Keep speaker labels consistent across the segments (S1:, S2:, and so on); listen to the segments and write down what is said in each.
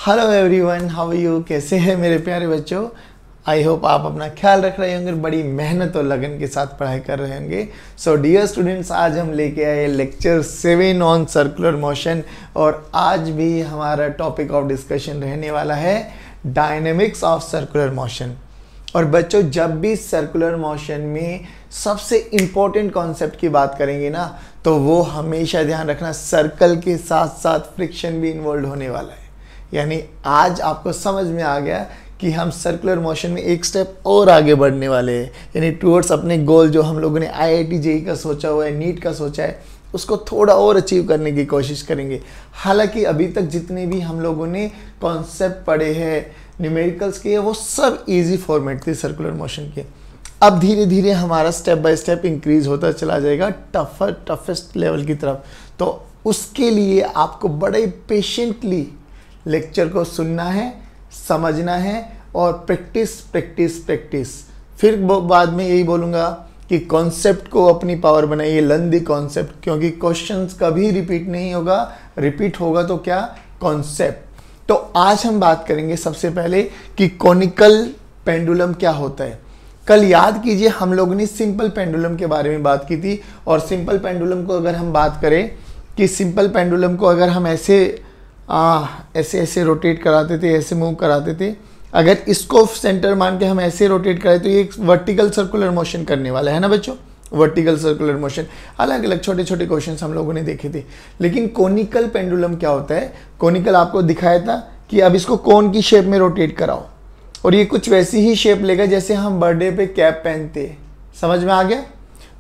S1: Hello everyone, how are you? कैसे हैं मेरे प्यारे बच्चों? आई होप आप अपना ख्याल रख रहे होंगे, बड़ी मेहनत और लगन के साथ पढ़ाई कर रहे होंगे। सो डियर स्टूडेंट्स, आज हम लेके आए लेक्चर 7 ऑन सर्कुलर मोशन और आज भी हमारा टॉपिक ऑफ डिस्कशन रहने वाला है डायनेमिक्स ऑफ सर्कुलर मोशन। और बच्चों, जब भी सर्कुलर मोशन में सबसे इम्पोर्टेंट कॉन्सेप्ट की बात करेंगे ना, तो वो हमेशा ध्यान रखना सर्कल के साथ साथ फ्रिक्शन भी इन्वॉल्व होने वाला है। यानी आज आपको समझ में आ गया कि हम सर्कुलर मोशन में एक स्टेप और आगे बढ़ने वाले हैं, यानी टूवर्ड्स अपने गोल जो हम लोगों ने IIT JEE का सोचा हुआ है, नीट का सोचा है, उसको थोड़ा और अचीव करने की कोशिश करेंगे। हालांकि अभी तक जितने भी हम लोगों ने कॉन्सेप्ट पढ़े हैं न्यूमेरिकल्स के, वो सब इजी फॉर्मेट थे सर्कुलर मोशन के। अब धीरे धीरे हमारा स्टेप बाय स्टेप इंक्रीज होता चला जाएगा टफेस्ट लेवल की तरफ। तो उसके लिए आपको बड़े पेशेंटली लेक्चर को सुनना है, समझना है और प्रैक्टिस प्रैक्टिस प्रैक्टिस। फिर बाद में यही बोलूँगा कि कॉन्सेप्ट को अपनी पावर बनाइए, लर्न द कॉन्सेप्ट, क्योंकि क्वेश्चंस कभी रिपीट नहीं होगा, रिपीट होगा तो क्या, कॉन्सेप्ट। तो आज हम बात करेंगे सबसे पहले कि कॉनिकल पेंडुलम क्या होता है। कल याद कीजिए हम लोगों ने सिंपल पेंडुलम के बारे में बात की थी, और सिंपल पेंडुलम को अगर हम बात करें कि सिंपल पेंडुलम को अगर हम ऐसे ऐसे रोटेट कराते थे, ऐसे मूव कराते थे, अगर इसको सेंटर मान के हम ऐसे रोटेट करें तो ये एक वर्टिकल सर्कुलर मोशन करने वाला है ना बच्चों। वर्टिकल सर्कुलर मोशन, अलग अलग छोटे छोटे क्वेश्चंस हम लोगों ने देखे थे। लेकिन कोनिकल पेंडुलम क्या होता है? कोनिकल आपको दिखाया था कि अब इसको कोन की शेप में रोटेट कराओ और ये कुछ वैसी ही शेप लेगा जैसे हम बर्थडे पे कैप पहनते हैं। समझ में आ गया?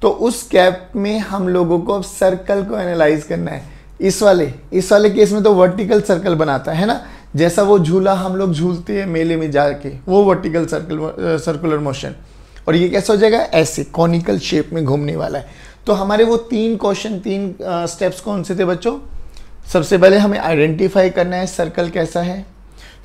S1: तो उस कैप में हम लोगों को अब सर्कल को एनालाइज करना है। इस वाले केस में तो वर्टिकल सर्कल बनाता है ना, जैसा वो झूला हम लोग झूलते हैं मेले में जाके, वो वर्टिकल सर्कुलर मोशन। और ये कैसा हो जाएगा? ऐसे कॉनिकल शेप में घूमने वाला है। तो हमारे वो 3 क्वेश्चन, 3 स्टेप्स कौन से थे बच्चों? सबसे पहले हमें आइडेंटिफाई करना है सर्कल कैसा है,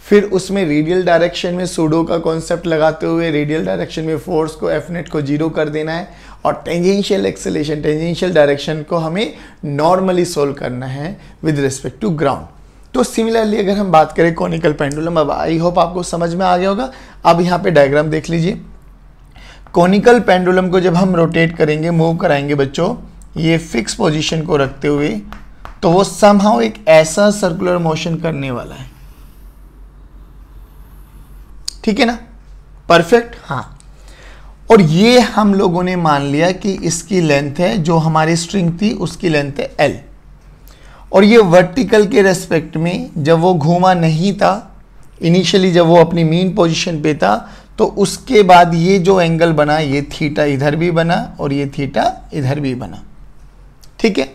S1: फिर उसमें रेडियल डायरेक्शन में सूडो का कॉन्सेप्ट लगाते हुए रेडियल डायरेक्शन में फोर्स को F नेट को 0 कर देना है, और टेंजेंशियल एक्सेलेरेशन, टेंजेंशियल डायरेक्शन को हमें नॉर्मली सोल्व करना है विद रिस्पेक्ट टू ग्राउंड। तो सिमिलरली अगर हम बात करें कॉनिकल पेंडुलम, अब आई होप आपको समझ में आ गया होगा। अब यहाँ पे डायग्राम देख लीजिए। कॉनिकल पेंडुलम को जब हम रोटेट करेंगे, मूव कराएंगे बच्चों, ये फिक्स पोजिशन को रखते हुए, तो वो समहाउ एक ऐसा सर्कुलर मोशन करने वाला है। ठीक है ना? परफेक्ट। हाँ, और ये हम लोगों ने मान लिया कि इसकी लेंथ है, जो हमारी स्ट्रिंग थी उसकी लेंथ है L, और ये वर्टिकल के रेस्पेक्ट में जब वो घूमा नहीं था, इनिशियली जब वो अपनी मीन पोजीशन पे था, तो उसके बाद ये जो एंगल बना, ये थीटा इधर भी बना और ये थीटा इधर भी बना। ठीक है?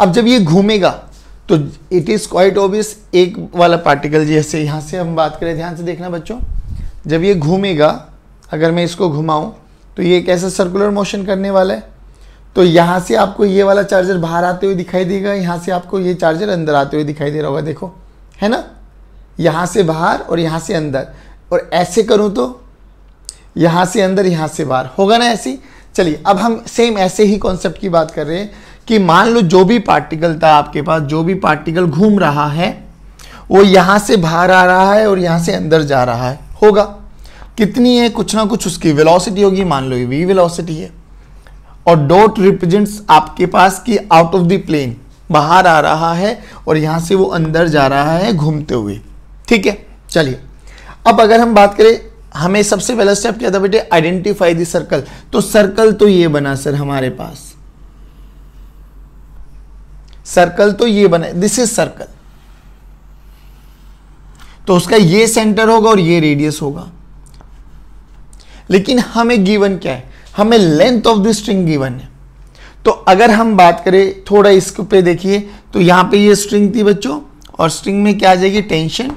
S1: अब जब ये घूमेगा तो इट इज क्वाइट ऑब्वियस, एक वाला पार्टिकल जैसे यहां से हम बात करें, ध्यान से देखना बच्चों, जब ये घूमेगा, अगर मैं इसको घुमाऊं तो ये कैसा सर्कुलर मोशन करने वाला है। तो यहाँ से आपको ये वाला चार्जर बाहर आते हुए दिखाई देगा, यहाँ से आपको ये चार्जर अंदर आते हुए दिखाई दे रहा होगा, देखो, है ना? यहाँ से बाहर और यहाँ से अंदर, और ऐसे करूँ तो यहाँ से अंदर, यहाँ से बाहर होगा ना, ऐसी। चलिए, अब हम सेम ऐसे ही कॉन्सेप्ट की बात कर रहे हैं कि मान लो जो भी पार्टिकल था आपके पास, जो भी पार्टिकल घूम रहा है, वो यहाँ से बाहर आ रहा है और यहाँ से अंदर जा रहा है, होगा। कितनी है? कुछ ना कुछ उसकी वेलोसिटी होगी, मान लो ये v वेलोसिटी है, और डॉट रिप्रेजेंट्स आपके पास कि आउट ऑफ द प्लेन बाहर आ रहा है और यहां से वो अंदर जा रहा है घूमते हुए। ठीक है? चलिए, अब अगर हम बात करें, हमें सबसे पहला स्टेप क्या था बेटे? Identify the circle. तो सर्कल तो ये बना सर हमारे पास, सर्कल तो ये बना, दिस इज सर्कल। तो उसका ये सेंटर होगा और ये रेडियस होगा। लेकिन हमें गिवन क्या है? हमें length of the string given है। तो अगर हम बात करें थोड़ा इसको पे देखिए, तो यहां पे ये स्ट्रिंग थी बच्चों, और स्ट्रिंग में क्या आ जाएगी? टेंशन।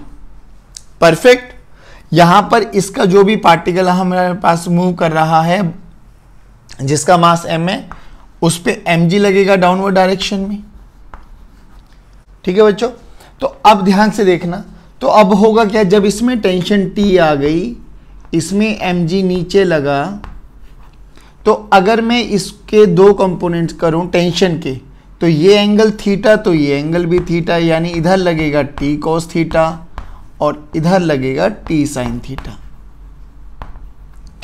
S1: परफेक्ट। यहां पर इसका जो भी पार्टिकल हमारे पास मूव कर रहा है, जिसका मास m है, उस पे mg लगेगा डाउनवर्ड डायरेक्शन में। ठीक है बच्चों? तो अब ध्यान से देखना, तो अब होगा क्या? जब इसमें टेंशन T आ गई, इसमें mg नीचे लगा, तो अगर मैं इसके 2 कंपोनेंट्स करूं टेंशन के, तो ये एंगल थीटा, तो ये एंगल भी थीटा, यानी इधर लगेगा T cos थीटा और इधर लगेगा टी साइन थीटा।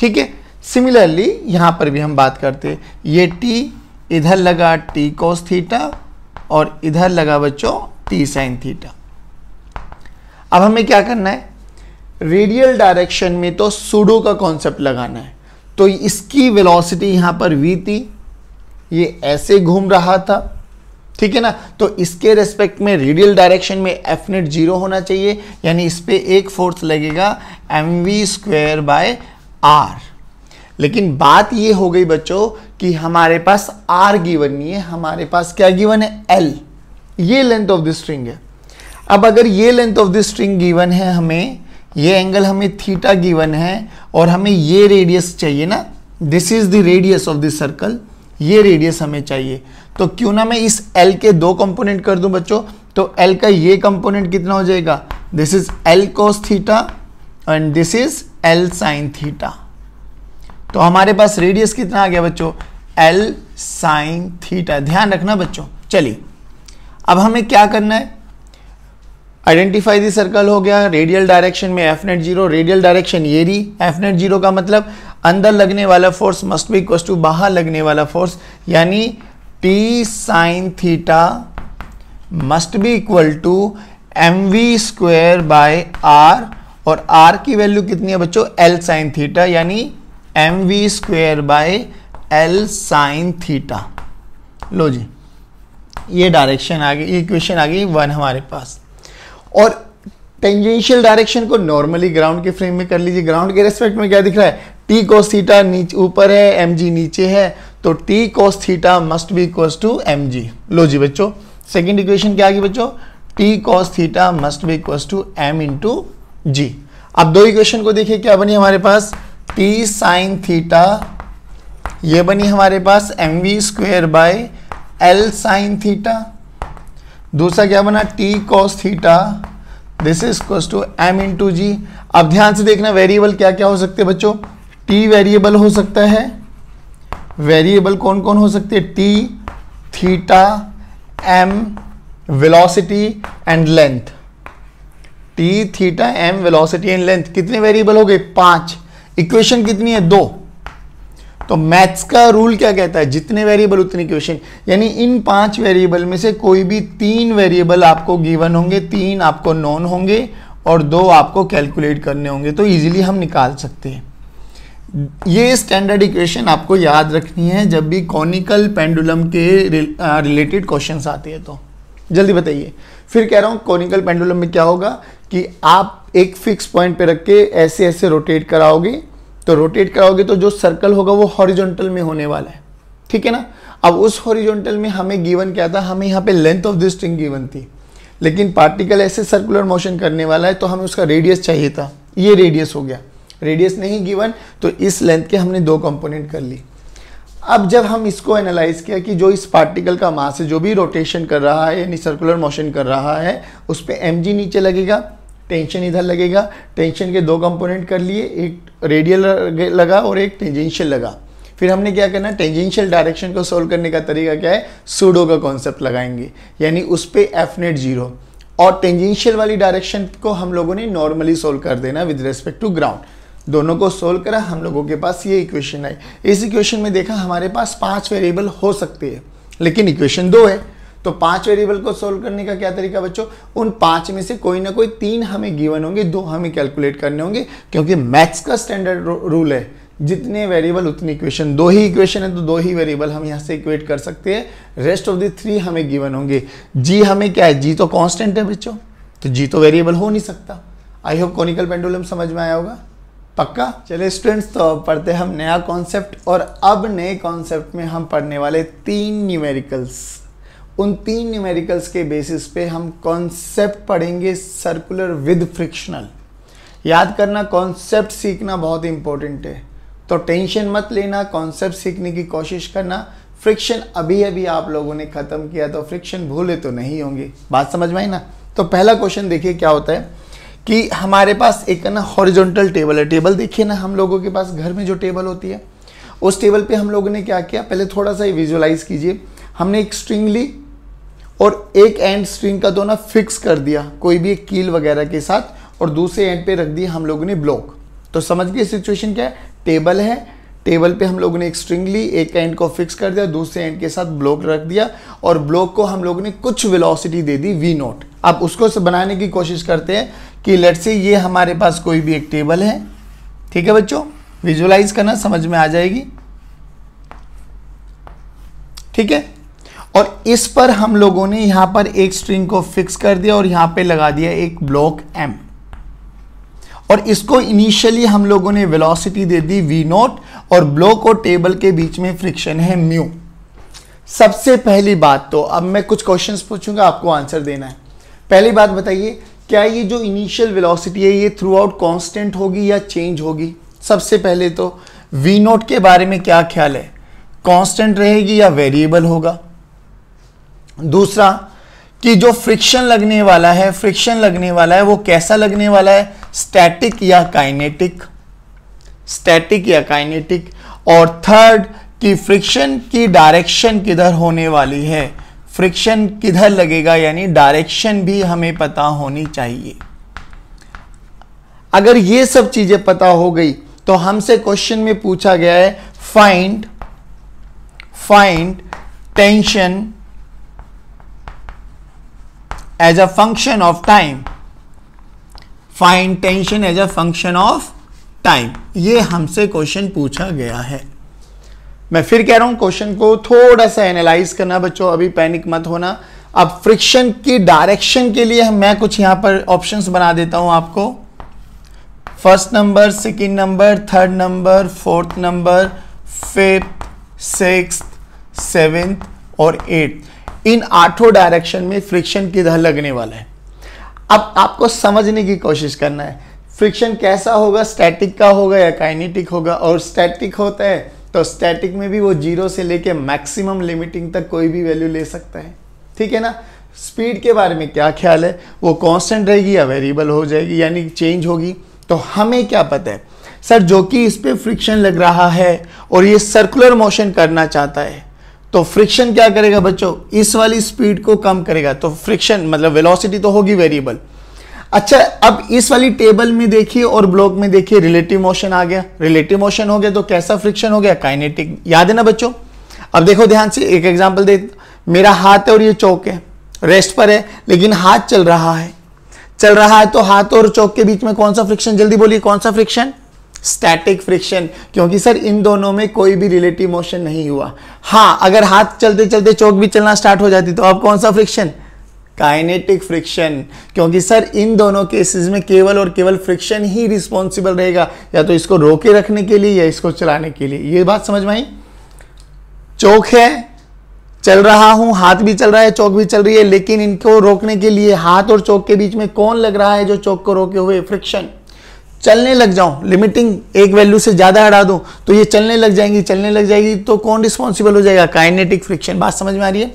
S1: ठीक है, सिमिलरली यहां पर भी हम बात करते हैं, ये टी इधर लगा टी कोस थीटा और इधर लगा बच्चों टी साइन थीटा। अब हमें क्या करना है, रेडियल डायरेक्शन में तो सूडो का कॉन्सेप्ट लगाना है। तो इसकी वेलोसिटी यहां पर v थी, ये ऐसे घूम रहा था, ठीक है ना। तो इसके रेस्पेक्ट में रेडियल डायरेक्शन में एफ नेट 0 होना चाहिए, यानी इस पे एक फोर्स लगेगा mv²/r। लेकिन बात ये हो गई बच्चों कि हमारे पास r गिवन नहीं है, हमारे पास क्या गिवन है, l। ये लेंथ ऑफ द स्ट्रिंग है। अब अगर ये length of the string given है, हमें ये एंगल हमें थीटा गिवन है और हमें ये रेडियस चाहिए ना, this is the radius of the circle, ये रेडियस हमें चाहिए। तो क्यों ना मैं इस l के दो कंपोनेंट कर दूं बच्चों। तो l का ये कंपोनेंट कितना हो जाएगा, this is l cos theta and this is l sin theta. तो हमारे पास रेडियस कितना आ गया बच्चों, l sin थीटा। ध्यान रखना बच्चों। चलिए अब हमें क्या करना है, आइडेंटिफाई द सर्कल हो गया, रेडियल डायरेक्शन में एफ नेट 0, रेडियल डायरेक्शन ये रही, एफ नेट 0 का मतलब अंदर लगने वाला force must be equal to बाहर लगने वाला फोर्स, यानी T sine theta must be equal to mv²/r और r की वैल्यू कितनी है बच्चों, l sin थीटा, यानी mv²/l sin थीटा। लो जी, ये डायरेक्शन आ गई, इक्वेशन आ गई 1 हमारे पास। और टेंजेंशियल डायरेक्शन को नॉर्मली ग्राउंड के फ्रेम में कर लीजिए। ग्राउंड के रेस्पेक्ट में क्या दिख रहा है, टी कोस थीटा नीचे ऊपर है, mg नीचे है, तो T cos theta must be equal to mg। लो जी बच्चों, सेकंड इक्वेशन क्या आ गई बच्चों, T cos theta must be equal to m into g. अब दो इक्वेशन को देखिए क्या बनी हमारे पास, टी साइन थीटा ये बनी हमारे पास mv²/l साइन थीटा। दूसरा क्या बना, T cos theta this is equal to m into g. अब ध्यान से देखना, वेरिएबल क्या क्या हो सकते हैं बच्चों, टी वेरिएबल हो सकता है, वेरिएबल कौन कौन हो सकते हैं, T, theta, m, velocity and length. T, theta, m, velocity and length, कितने वेरिएबल हो गए, 5। इक्वेशन कितनी है, 2। तो मैथ्स का रूल क्या कहता है, जितने वेरिएबल उतनी इक्वेशन, यानी इन 5 वेरिएबल में से कोई भी 3 वेरिएबल आपको गिवन होंगे, 3 आपको नॉन होंगे और 2 आपको कैलकुलेट करने होंगे, तो इजीली हम निकाल सकते हैं। ये स्टैंडर्ड इक्वेशन आपको याद रखनी है जब भी कॉनिकल पेंडुलम के रिलेटेड क्वेश्चंस आते हैं। तो जल्दी बताइए। फिर कह रहा हूँ कॉनिकल पेंडुलम में क्या होगा कि आप एक फिक्स पॉइंट पे रख के ऐसे ऐसे रोटेट कराओगे, तो रोटेट कराओगे तो जो सर्कल होगा वो हॉरिजॉन्टल में होने वाला है, ठीक है ना। अब उस हॉरिजॉन्टल में हमें गिवन क्या था, हमें यहाँ पे length of the string given थी, लेकिन पार्टिकल ऐसे सर्कुलर मोशन करने वाला है तो हमें उसका रेडियस चाहिए था, ये रेडियस हो गया। रेडियस नहीं गिवन तो इस लेंथ के हमने 2 कंपोनेंट कर ली। अब जब हम इसको एनालाइज किया कि जो इस पार्टिकल का मास है, जो भी रोटेशन कर रहा है यानी सर्कुलर मोशन कर रहा है, उस पर mg नीचे लगेगा, टेंशन इधर लगेगा। टेंशन के 2 कंपोनेंट कर लिए, एक रेडियल लगा और एक टेंजेंशियल लगा। फिर हमने क्या करना है, टेंजेंशियल डायरेक्शन को सोल्व करने का तरीका क्या है, सूडो का कॉन्सेप्ट लगाएंगे, यानी उस पे एफ नेट 0 और टेंजेंशियल वाली डायरेक्शन को हम लोगों ने नॉर्मली सोल्व कर देना विद रिस्पेक्ट टू ग्राउंड। दोनों को सोल्व करा, हम लोगों के पास ये इक्वेशन आई। इस इक्वेशन में देखा हमारे पास 5 वेरिएबल हो सकते हैं, लेकिन इक्वेशन 2 है, तो 5 वेरिएबल को सोल्व करने का क्या तरीका बच्चों, उन 5 में से कोई ना कोई 3 हमें गिवन होंगे, 2 हमें कैलकुलेट करने होंगे, क्योंकि मैथ्स का स्टैंडर्ड रूल है जितने वेरिएबल उतनी इक्वेशन। 2 ही इक्वेशन है तो 2 ही वेरिएबल हम यहाँ से इक्वेट कर सकते हैं, रेस्ट ऑफ द 3 हमें गिवन होंगे। जी हमें क्या है, जी तो कांस्टेंट है बच्चों, तो जी तो वेरिएबल हो नहीं सकता। आई होप कॉनिकल पेंडुलम समझ में आया होगा, पक्का। चलिए स्टूडेंट्स, तो पढ़ते हम नया कॉन्सेप्ट, और अब नए कॉन्सेप्ट में हम पढ़ने वाले 3 न्यूमेरिकल्स। उन 3 न्यूमेरिकल्स के बेसिस पे हम कॉन्सेप्ट पढ़ेंगे सर्कुलर विद फ्रिक्शनल। याद करना, कॉन्सेप्ट सीखना बहुत इंपॉर्टेंट है, तो टेंशन मत लेना, कॉन्सेप्ट सीखने की कोशिश करना। फ्रिक्शन अभी अभी आप लोगों ने खत्म किया, तो फ्रिक्शन भूले तो नहीं होंगे। बात समझ में आई ना। तो पहला क्वेश्चन देखिए क्या होता है कि हमारे पास एक ना हॉरिजॉन्टल टेबल है। टेबल देखिए ना, हम लोगों के पास घर में जो टेबल होती है, उस टेबल पे हम लोगों ने क्या किया, पहले थोड़ा सा विजुअलाइज कीजिए। हमने एक स्ट्रिंग ली और एक एंड स्ट्रिंग का तो ना फिक्स कर दिया कोई भी एक कील वगैरह के साथ, और दूसरे एंड पे रख दिया हम लोगों ने ब्लॉक। तो समझ गए सिचुएशन क्या है, टेबल है, टेबल पे हम लोगों ने एक स्ट्रिंग ली, एक एंड को फिक्स कर दिया, दूसरे एंड के साथ ब्लॉक रख दिया और ब्लॉक को हम लोगों ने कुछ वेलोसिटी दे दी v0। अब उसको बनाने की कोशिश करते हैं कि लेट्स से ये हमारे पास कोई भी एक टेबल है, ठीक है बच्चों, विजुअलाइज करना, समझ में आ जाएगी, ठीक है। और इस पर हम लोगों ने यहां पर एक स्ट्रिंग को फिक्स कर दिया और यहां पे लगा दिया एक ब्लॉक m, और इसको इनिशियली हम लोगों ने वेलोसिटी दे दी v0 और ब्लॉक और टेबल के बीच में फ्रिक्शन है म्यू। सबसे पहली बात, तो अब मैं कुछ क्वेश्चंस पूछूंगा, आपको आंसर देना है। पहली बात बताइए, क्या ये जो इनिशियल वेलोसिटी है ये थ्रू आउट कांस्टेंट होगी या चेंज होगी? सबसे पहले तो v0 के बारे में क्या ख्याल है, कांस्टेंट रहेगी या वेरिएबल होगा? दूसरा कि जो फ्रिक्शन लगने वाला है, फ्रिक्शन लगने वाला है वो कैसा लगने वाला है, स्टैटिक या काइनेटिक, स्टैटिक या काइनेटिक? और थर्ड कि फ्रिक्शन की डायरेक्शन किधर होने वाली है, फ्रिक्शन किधर लगेगा, यानी डायरेक्शन भी हमें पता होनी चाहिए। अगर ये सब चीजें पता हो गई तो हमसे क्वेश्चन में पूछा गया है find tension as a function of time, find tension as a function of time, ये हमसे क्वेश्चन पूछा गया है। मैं फिर कह रहा हूं क्वेश्चन को थोड़ा सा एनालाइज करना बच्चों, अभी पैनिक मत होना। अब फ्रिक्शन की डायरेक्शन के लिए मैं कुछ यहां पर ऑप्शंस बना देता हूं आपको, first number, second number, third number, fourth number, fifth, sixth, seventh और एट्थ। इन 8 डायरेक्शन में फ्रिक्शन किधर लगने वाला है। अब आपको समझने की कोशिश करना है फ्रिक्शन कैसा होगा, स्टैटिक का होगा या काइनेटिक होगा। और स्टैटिक होता है तो स्टैटिक में भी वो 0 से लेके मैक्सिमम लिमिटिंग तक कोई भी वैल्यू ले सकता है, ठीक है ना। स्पीड के बारे में क्या ख्याल है, वो कांस्टेंट रहेगी या वेरिएबल हो जाएगी, यानी चेंज होगी। तो हमें क्या पता है सर, जो कि इस पे फ्रिक्शन लग रहा है और ये सर्कुलर मोशन करना चाहता है, तो फ्रिक्शन क्या करेगा बच्चों, इस वाली स्पीड को कम करेगा। तो फ्रिक्शन मतलब वेलोसिटी तो होगी वेरिएबल। अच्छा, अब इस वाली टेबल में देखिए और ब्लॉक में देखिए रिलेटिव मोशन आ गया। रिलेटिव मोशन हो गया तो कैसा फ्रिक्शन हो गया, काइनेटिक। याद है ना बच्चों। अब देखो ध्यान से, एक एग्जांपल दे, मेरा हाथ है और ये चौक है, रेस्ट पर है, लेकिन हाथ चल रहा है तो हाथ और चौक के बीच में कौन सा फ्रिक्शन, जल्दी बोलिए कौन सा फ्रिक्शन, स्टैटिक फ्रिक्शन, क्योंकि सर इन दोनों में कोई भी रिलेटिव मोशन नहीं हुआ। हाँ, अगर हाथ चलते चलते चौक भी चलना स्टार्ट हो जाती तो अब कौन सा फ्रिक्शन, काइनेटिक फ्रिक्शन, क्योंकि सर इन दोनों केसेस में केवल और केवल फ्रिक्शन ही रिस्पॉन्सिबल रहेगा, या तो इसको रोके रखने के लिए या इसको चलाने के लिए। ये बात समझ में आई। चौक है, चल रहा हूं, हाथ भी चल रहा है, चौक भी चल रही है, लेकिन इनको रोकने के लिए हाथ और चौक के बीच में कौन लग रहा है जो चौक को रोके हुए, फ्रिक्शन। चलने लग जाऊं, लिमिटिंग एक वैल्यू से ज्यादा हटा दूं तो ये चलने लग जाएगी तो कौन रिस्पॉन्सिबल हो जाएगा, काइनेटिक फ्रिक्शन। बात समझ में आ रही है।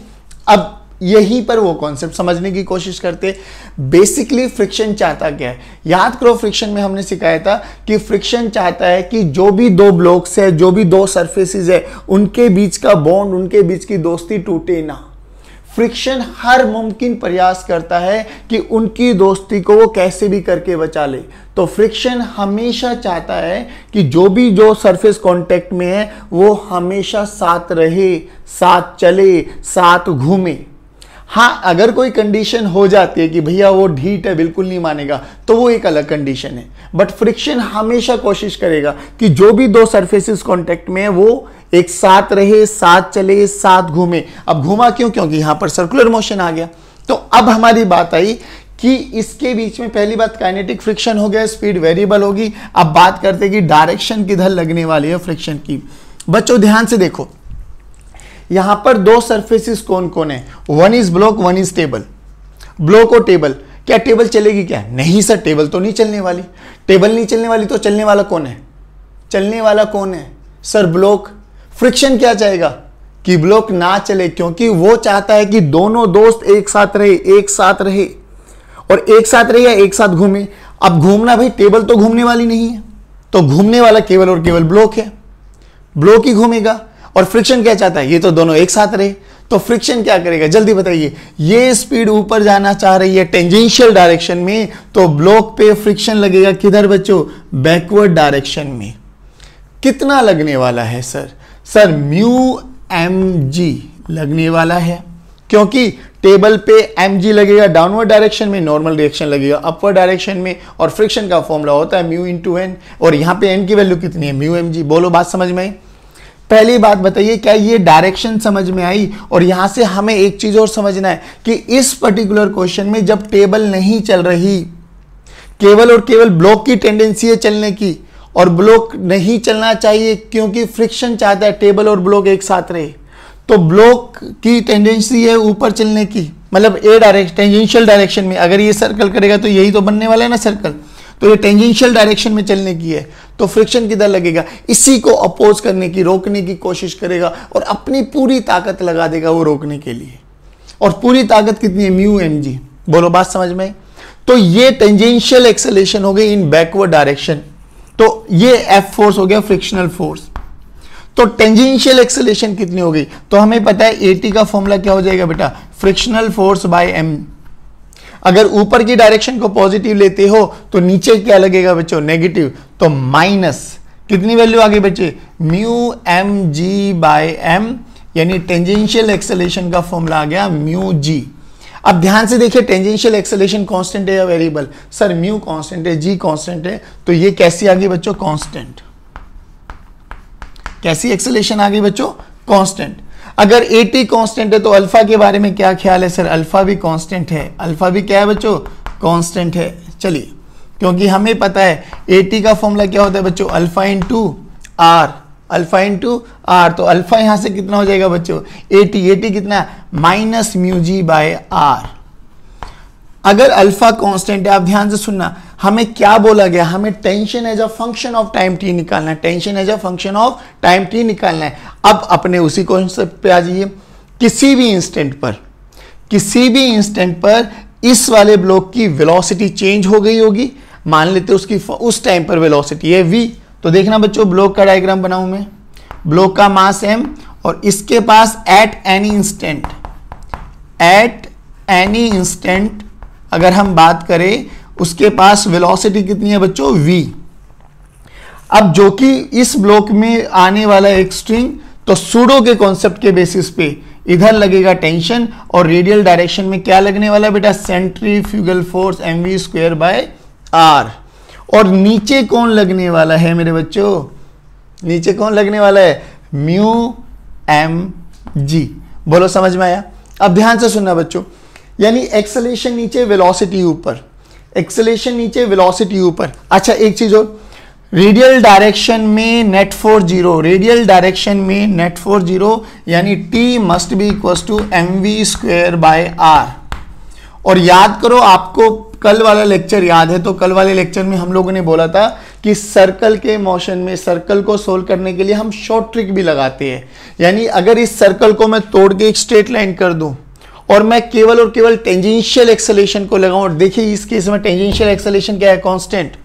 S1: अब यहीं पर वो कॉन्सेप्ट समझने की कोशिश करते। बेसिकली फ्रिक्शन चाहता क्या है, याद करो फ्रिक्शन में हमने सिखाया था कि फ्रिक्शन चाहता है कि जो भी दो ब्लॉक्स है, जो भी दो सरफेसेस है, उनके बीच का बॉन्ड, उनके बीच की दोस्ती टूटे ना। फ्रिक्शन हर मुमकिन प्रयास करता है कि उनकी दोस्ती को वो कैसे भी करके बचा ले। तो फ्रिक्शन हमेशा चाहता है कि जो सरफेस कांटेक्ट में है वो हमेशा साथ रहे, साथ चले, साथ घूमे। हाँ, अगर कोई कंडीशन हो जाती है कि भैया वो ढीठ है, बिल्कुल नहीं मानेगा, तो वो एक अलग कंडीशन है। बट फ्रिक्शन हमेशा कोशिश करेगा कि जो भी दो सरफेसेस कांटेक्ट में है वो एक साथ रहे, साथ चले, साथ घूमे। अब घूमा क्यों, क्योंकि यहां पर सर्कुलर मोशन आ गया। तो अब हमारी बात आई कि इसके बीच में पहली बात काइनेटिक फ्रिक्शन हो गया, स्पीड वेरिएबल होगी। अब बात करते हैं कि डायरेक्शन किधर लगने वाली है फ्रिक्शन की। बच्चों ध्यान से देखो, यहां पर दो सरफेसेस कौन कौन है, one is block, one is table. Block और टेबल, क्या टेबल चलेगी क्या, नहीं सर, टेबल तो नहीं चलने वाली। टेबल नहीं चलने वाली तो चलने वाला कौन है, चलने वाला कौन है सर, ब्लॉक। फ्रिक्शन क्या चाहेगा कि ब्लॉक ना चले, क्योंकि वो चाहता है कि दोनों दोस्त एक साथ रहे और एक साथ रहे या एक साथ घूमे। अब घूमना भाई, टेबल तो घूमने वाली नहीं है, तो घूमने वाला केवल और केवल ब्लॉक है, ब्लॉक ही घूमेगा। और फ्रिक्शन क्या चाहता है, ये तो दोनों एक साथ रहे। तो फ्रिक्शन क्या करेगा, जल्दी बताइए। ये स्पीड ऊपर जाना चाह रही है टेंजेंशियल डायरेक्शन में, तो ब्लॉक पे फ्रिक्शन लगेगा किधर बच्चों, बैकवर्ड डायरेक्शन में। कितना लगने वाला है सर म्यू एम जी लगने वाला है, क्योंकि टेबल पे mg लगेगा डाउनवर्ड डायरेक्शन में, नॉर्मल डायरेक्शन लगेगा अपवर्ड डायरेक्शन में, और फ्रिक्शन का फॉर्मूला होता है म्यू इंटू एन, और यहां पे n की वैल्यू कितनी है, म्यू mg। बोलो बात समझ में आई। पहली बात बताइए, क्या ये डायरेक्शन समझ में आई। और यहां से हमें एक चीज और समझना है कि इस पर्टिकुलर क्वेश्चन में जब टेबल नहीं चल रही, केवल और केवल ब्लॉक की टेंडेंसी है चलने की, और ब्लॉक नहीं चलना चाहिए क्योंकि फ्रिक्शन चाहता है टेबल और ब्लॉक एक साथ रहे, तो ब्लॉक की टेंडेंसी है ऊपर चलने की, मतलब ए डायरेक्शन टेंजेंशियल डायरेक्शन में। अगर ये सर्कल करेगा तो यही तो बनने वाला है ना सर्कल, तो ये टेंजेंशियल डायरेक्शन में चलने की है, तो फ्रिक्शन किधर लगेगा, इसी को अपोज करने की, रोकने की कोशिश करेगा, और अपनी पूरी ताकत लगा देगा वो रोकने के लिए। और पूरी ताकत कितनी है, म्यू एम जी। बोलो बात समझ में। तो ये टेंजेंशियल एक्सेलेरेशन हो गई इन बैकवर्ड डायरेक्शन, तो ये एफ फोर्स हो गया फ्रिक्शनल फोर्स। तो टेंजेंशियल एक्सेलेरेशन कितनी हो गई, तो हमें पता है एटी का फॉर्मूला क्या हो जाएगा बेटा, फ्रिक्शनल फोर्स बाय एम। अगर ऊपर की डायरेक्शन को पॉजिटिव लेते हो तो नीचे क्या लगेगा बच्चों, नेगेटिव, तो माइनस कितनी वैल्यू आ गई बच्चे, mu M G by M, यानी टेंजेंशियल एक्सेलेरेशन का फॉर्मूला आ गया म्यू जी। अब ध्यान से देखिए, टेंजेंशियल एक्सेलेरेशन कांस्टेंट है या वेरिएबल, सर म्यू कांस्टेंट है, जी कांस्टेंट है, तो ये कैसी आ गई बच्चों, कांस्टेंट। कैसी एक्सेलेरेशन आ गई बच्चों, कांस्टेंट। अगर एटी कांस्टेंट है तो अल्फा के बारे में क्या ख्याल है सर, अल्फा भी कांस्टेंट है, अल्फा भी क्या है बच्चों, कांस्टेंट है। चलिए, क्योंकि हमें पता है एटी का फॉर्मूला क्या होता है बच्चों, alpha into R, alpha into R, तो अल्फा यहां से कितना हो जाएगा बच्चों, एटी, एटी कितना, minus mu ji by R. अगर अल्फा कांस्टेंट है, आप ध्यान से सुनना, हमें क्या बोला गया, हमें tension as a function of time T निकालना है, tension as a function of time T निकालना है। अब अपने उसी कॉन्सेप्ट पे आ जाइए, किसी भी इंस्टेंट पर इस वाले ब्लॉक की वेलोसिटी चेंज हो गई होगी, मान लेते उसकी उस टाइम पर वेलोसिटी है v, तो देखना बच्चों ब्लॉक का डायग्राम बनाऊं मैं, ब्लॉक का मास m, और इसके पास एट एनी इंस्टेंट अगर हम बात करें, उसके पास वेलोसिटी कितनी है बच्चों, v। अब जो कि इस ब्लॉक में आने वाला एक स्ट्रिंग, तो सूडो के कॉन्सेप्ट के बेसिस पे इधर लगेगा टेंशन, और रेडियल डायरेक्शन में क्या लगने वाला है बेटा, centrifugal force mv square by r। और नीचे कौन लगने वाला है मेरे बच्चों, नीचे कौन लगने वाला है, म्यू एम जी। बोलो समझ में आया। अब ध्यान से सुनना बच्चों, यानी एक्सेलेरेशन नीचे, वेलोसिटी ऊपर, एक्सेलेरेशन नीचे, वेलोसिटी ऊपर। अच्छा एक चीज और, रेडियल डायरेक्शन में net force zero, radial direction में नेट फोर्स जीरो, यानी T must be equal to mv square by r। और याद करो, आपको कल वाला लेक्चर याद है, तो कल वाले लेक्चर में हम लोगों ने बोला था कि सर्कल के मोशन में, सर्कल को सोल्व करने के लिए हम शॉर्ट ट्रिक भी लगाते हैं। यानी अगर इस सर्कल को मैं तोड़ के एक स्ट्रेट लाइन कर दूं और मैं केवल और केवल टेंजेंशियल एक्सेलेरेशन को लगाऊं, और देखिए इस केस में टेंजेंशियल एक्सेलेरेशन क्या है, कांस्टेंट,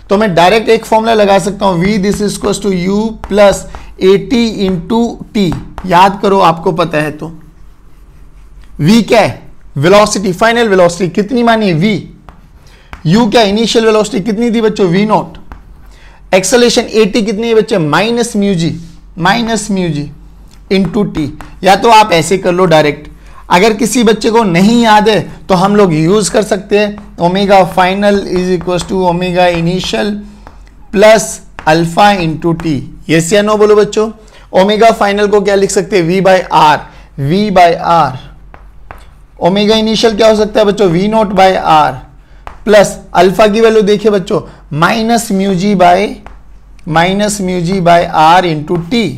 S1: तो मैं डायरेक्ट एक फॉर्मूला लगा सकता हूं, v this is equal to u plus AT into T. याद करो, आपको पता है तो v क्या है, वेलोसिटी, फाइनल वेलोसिटी कितनी मानी, v। u क्या, इनिशियल वेलोसिटी कितनी थी बच्चों, v नॉट। एक्सेलेरेशन एटी कितनी है बच्चे, माइनस म्यू जी इंटू टी। या तो आप ऐसे कर लो डायरेक्ट, अगर किसी बच्चे को नहीं याद है तो हम लोग यूज कर सकते हैं, omega final is equal to omega initial plus alpha into T. Yes या नो बोलो बच्चों। ओमेगा फाइनल को क्या लिख सकते हैं, v by R. Omega initial क्या हो सकता है बच्चों, v not by R, plus alpha की वैल्यू देखिए बच्चों, minus mu ji by R into T.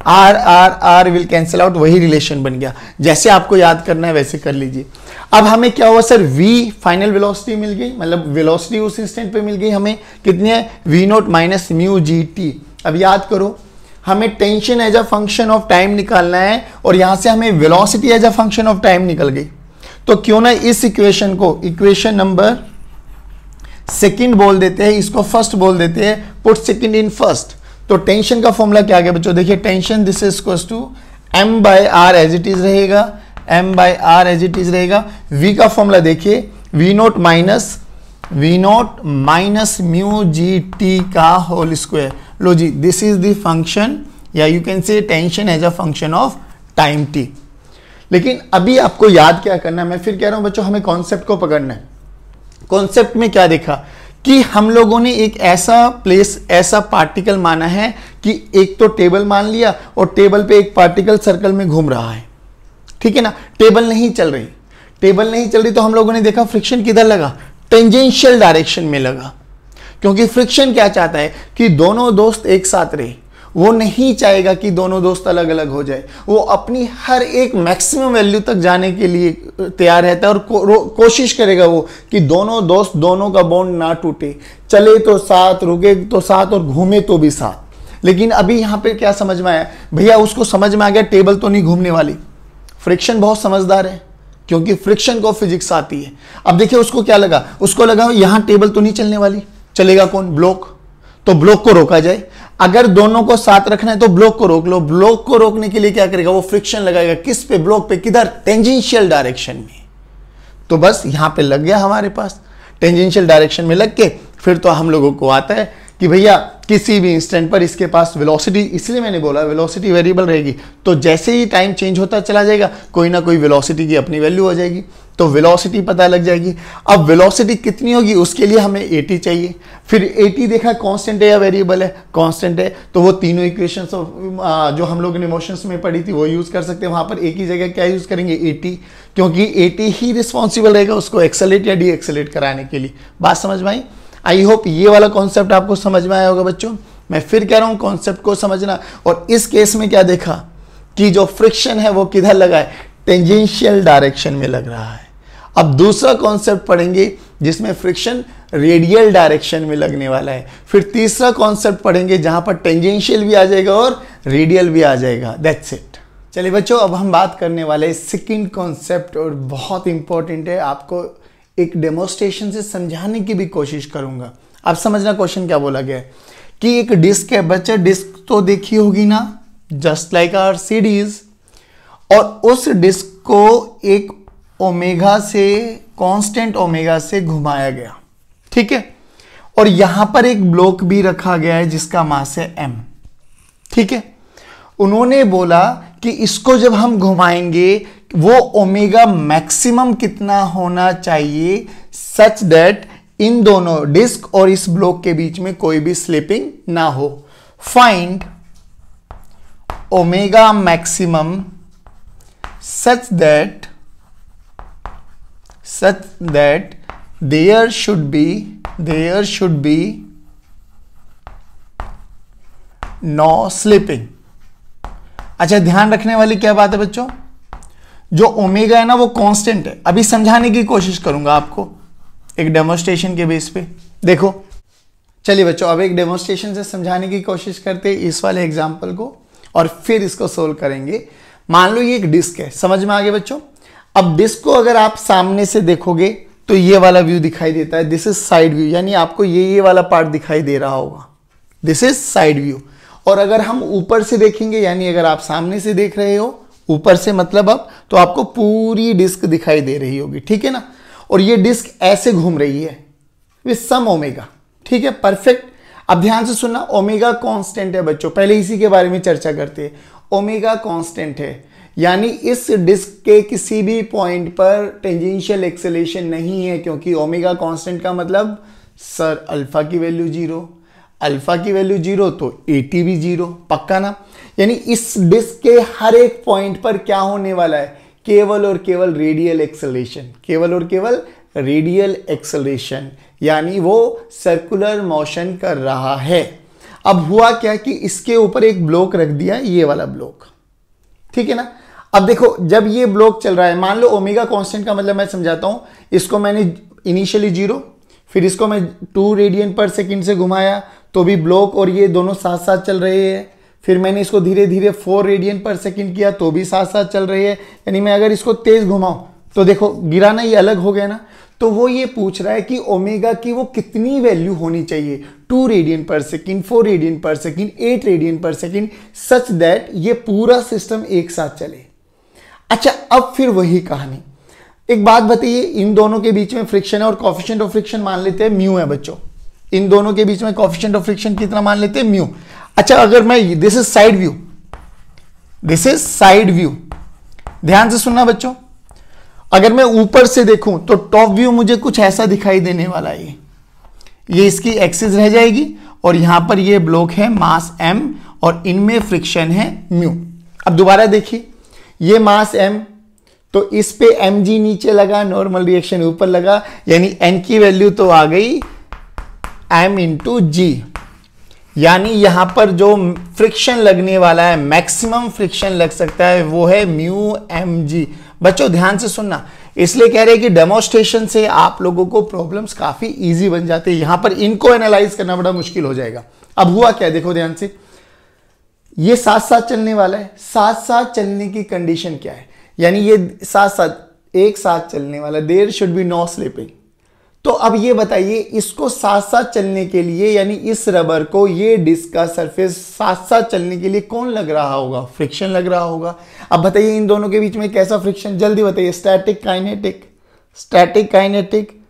S1: R will cancel out, वही रिलेशन बन गया। जैसे आपको याद करना है वैसे कर लीजिए। अब हमें क्या हुआ सर, v फाइनल वेलोसिटी मिल गई, मतलब वेलोसिटी उस इंस्टेंट पे मिल गई हमें, कितनी है, v not minus mu ji T. अब याद करो, हमें tension as a function of time निकालना है, और यहां से हमें velocity as a function of time निकल गई। तो क्यों ना इस इक्वेशन को इक्वेशन नंबर सेकंड बोल देते हैं, इसको फर्स्ट बोल देते हैं, पुट सेकंड इन फर्स्ट। तो टेंशन का फॉर्मूला क्या आ गया बच्चों, देखिए tension this is equal to m by r as it is रहेगा, m by r as it is रहेगा। v का फॉर्मूला देखिए, v नोट माइनस म्यू जी टी का होल स्क्वायर। लो जी, दिस इज द फंक्शन, या you can say tension as a function of time t. लेकिन अभी आपको याद क्या करना है, मैं फिर कह रहा हूं बच्चों, हमें कॉन्सेप्ट को पकड़ना है। कॉन्सेप्ट में क्या देखा कि हम लोगों ने एक ऐसा प्लेस, ऐसा पार्टिकल माना है कि एक तो टेबल मान लिया और टेबल पे एक पार्टिकल सर्कल में घूम रहा है, ठीक है ना। टेबल नहीं चल रही तो हम लोगों ने देखा फ्रिक्शन किधर लगा, टेंजेंशियल डायरेक्शन में लगा। क्योंकि फ्रिक्शन क्या चाहता है कि दोनों दोस्त एक साथ रहे, वो नहीं चाहेगा कि दोनों दोस्त अलग अलग हो जाए। वो अपनी हर एक मैक्सिमम वैल्यू तक जाने के लिए तैयार रहता है और कोशिश करेगा वो कि दोनों दोस्त, दोनों का बॉन्ड ना टूटे, चले तो साथ, रुके तो साथ और घूमे तो भी साथ। लेकिन अभी यहां पे क्या समझ में आया भैया, उसको समझ में आ गया टेबल तो नहीं घूमने वाली। फ्रिक्शन बहुत समझदार है क्योंकि फ्रिक्शन को फिजिक्स आती है। अब देखिए उसको क्या लगा, उसको लगा यहां टेबल तो नहीं चलने वाली, चलेगा कौन, ब्लॉक। तो ब्लॉक को रोका जाए, अगर दोनों को साथ रखना है तो ब्लॉक को रोक लो। ब्लॉक को रोकने के लिए क्या करेगा, वो फ्रिक्शन लगाएगा किस पे, ब्लॉक पे, किधर, टेंजेंशियल डायरेक्शन में। तो बस यहां पे लग गया हमारे पास, टेंजेंशियल डायरेक्शन में लग के फिर तो हम लोगों को आता है कि भैया किसी भी इंस्टेंट पर इसके पास वेलोसिटी, इसलिए मैंने बोला वेलोसिटी वेरिएबल रहेगी, तो जैसे ही टाइम चेंज होता चला जाएगा कोई ना कोई वेलोसिटी की अपनी वैल्यू हो जाएगी, तो वेलोसिटी पता लग जाएगी। अब वेलोसिटी कितनी होगी उसके लिए हमें at चाहिए। फिर at देखा कांस्टेंट है या वेरिएबल है, कांस्टेंट है, तो वो तीनों इक्वेशंस जो हम लोगों ने मोशंस में पढ़ी थी वो यूज कर सकते हैं। वहां पर एक ही जगह क्या यूज करेंगे, at, क्योंकि at ही रिस्पॉन्सिबल रहेगा उसको एक्सेलरेट या डी एक्सेलरेट कराने के लिए। बात समझ में आई? आई होप ये वाला कॉन्सेप्ट आपको समझ में आया होगा बच्चों। मैं फिर कह रहा हूं कॉन्सेप्ट को समझना। और इस केस में क्या देखा कि जो फ्रिक्शन है वो किधर लगा है, टेंजेंशियल डायरेक्शन में लग रहा है। अब दूसरा कॉन्सेप्ट पढ़ेंगे जिसमें फ्रिक्शन रेडियल डायरेक्शन में लगने वाला है। फिर तीसरा कॉन्सेप्ट पढ़ेंगे जहां पर टेंजेंशियल भी आ जाएगा और रेडियल भी आ जाएगा। That's it. चलिए बच्चों, अब हम बात करने वाले सेकंड कॉन्सेप्ट, और बहुत इंपॉर्टेंट है, आपको एक डेमोस्ट्रेशन से समझाने की भी कोशिश करूंगा। आप समझना क्वेश्चन क्या बोला गया है कि एक डिस्क है बच्चा, डिस्क तो देखी होगी ना, जस्ट लाइक आवर सीडीज, और उस डिस्क को एक ओमेगा से, कांस्टेंट ओमेगा से घुमाया गया, ठीक है। और यहां पर एक ब्लॉक भी रखा गया है जिसका मास है m, ठीक है। उन्होंने बोला कि इसको जब हम घुमाएंगे वो ओमेगा मैक्सिमम कितना होना चाहिए सच दैट इन दोनों डिस्क और इस ब्लॉक के बीच में कोई भी स्लिपिंग ना हो। Find omega maximum such that there should be no slipping। अच्छा, ध्यान रखने वाली क्या बात है बच्चों, जो ओमेगा है ना वो कांस्टेंट है। अभी समझाने की कोशिश करूंगा आपको एक डेमोस्ट्रेशन के बेस पे। देखो चलिए बच्चों, अब एक डेमोस्ट्रेशन से समझाने की कोशिश करते हैं इस वाले एग्जांपल को, और फिर इसको सोल्व करेंगे। मान लो ये एक डिस्क है, समझ में आ गया बच्चों। अब डिस्क को अगर आप सामने से देखोगे तो ये वाला व्यू दिखाई देता है, दिस इज साइड व्यू, यानी आपको ये वाला पार्ट दिखाई दे रहा होगा, दिस इज साइड व्यू। और अगर हम ऊपर से देखेंगे, यानी अगर आप सामने से देख रहे हो, ऊपर से मतलब अब, तो आपको पूरी डिस्क दिखाई दे रही होगी, ठीक है ना। और ये डिस्क ऐसे घूम रही है विद सम ओमेगा, ठीक है, परफेक्ट। अब ध्यान से सुनना, ओमेगा कांस्टेंट है बच्चों, पहले इसी के बारे में चर्चा करते हैं। ओमेगा कांस्टेंट है, यानी इस डिस्क के किसी भी पॉइंट पर टेंजेंशियल एक्सेलेरेशन नहीं है, क्योंकि ओमेगा कांस्टेंट का मतलब सर अल्फा की वैल्यू 0, अल्फा की वैल्यू 0 तो at भी 0, पक्का ना। यानी इस डिस्क के हर एक पॉइंट पर क्या होने वाला है, केवल और केवल रेडियल एक्सेलरेशन, केवल और केवल रेडियल एक्सेलरेशन, यानी वो सर्कुलर मोशन कर रहा है। अब हुआ क्या कि इसके ऊपर एक ब्लॉक रख दिया, ये वाला ब्लॉक, ठीक है ना। अब देखो जब ये ब्लॉक चल रहा है, मान लो ओमेगा कांस्टेंट का मतलब मैं समझाता हूं, इसको मैंने इनिशियली 0, फिर इसको मैं 2 रेडियन पर सेकंड से घुमाया तो भी ब्लॉक और ये दोनों साथ साथ चल रहे हैं। फिर मैंने इसको धीरे धीरे 4 रेडियन पर सेकंड किया तो भी साथ साथ चल रही है। यानी मैं अगर इसको तेज घुमाऊं तो देखो गिराना ये अलग हो गया ना। तो वो ये पूछ रहा है कि ओमेगा की वो कितनी वैल्यू होनी चाहिए 2 रेडियन पर सेकेंड, 4 रेडियन पर सेकेंड, 8 रेडियन पर सेकेंड, सच दैट ये पूरा सिस्टम एक साथ चले। अच्छा, अब फिर वही कहानी, एक बात बताइए, इन दोनों के बीच में फ्रिक्शन है और कोएफिशिएंट ऑफ फ्रिक्शन मान लेते हैं म्यू है बच्चों। इन दोनों के बीच में कोएफिशिएंट ऑफ फ्रिक्शन कितना मान लेते हैं? म्यू। अच्छा, अगर मैं, this is side view, this is side view, ध्यान से सुनना बच्चों, अगर मैं ऊपर से देखूं तो टॉप व्यू मुझे कुछ ऐसा दिखाई देने वाला है। ये इसकी एक्सिस रह जाएगी और यहां पर ये ब्लॉक है मास m और इनमें फ्रिक्शन है म्यू। अब दोबारा देखिए, ये मास m, तो इस पे mg नीचे लगा, नॉर्मल रिएक्शन ऊपर लगा, यानी n की वैल्यू तो आ गई m इंटू जी, यानी यहां पर जो फ्रिक्शन लगने वाला है, मैक्सिमम फ्रिक्शन लग सकता है, वो है म्यू mg। बच्चों ध्यान से सुनना, इसलिए कह रहे हैं कि डेमोन्स्ट्रेशन से आप लोगों को प्रॉब्लम्स काफी इजी बन जाते हैं, यहां पर इनको एनालाइज करना बड़ा मुश्किल हो जाएगा। अब हुआ क्या, देखो ध्यान से, ये साथ साथ चलने वाला है, साथ साथ चलने की कंडीशन क्या है, यानी ये साथ साथ एक साथ चलने वाला, there should be no slipping. तो अब ये बताइए, इसको साथ साथ चलने के लिए, यानी इस रबर को, ये डिस्क का सरफेस साथ साथ चलने के लिए कौन लग रहा होगा? फ्रिक्शन लग रहा होगा। अब बताइए इन दोनों के बीच में कैसा फ्रिक्शन, जल्दी बताइए। स्टैटिक काइनेटिक, स्टैटिक काइनेटिक,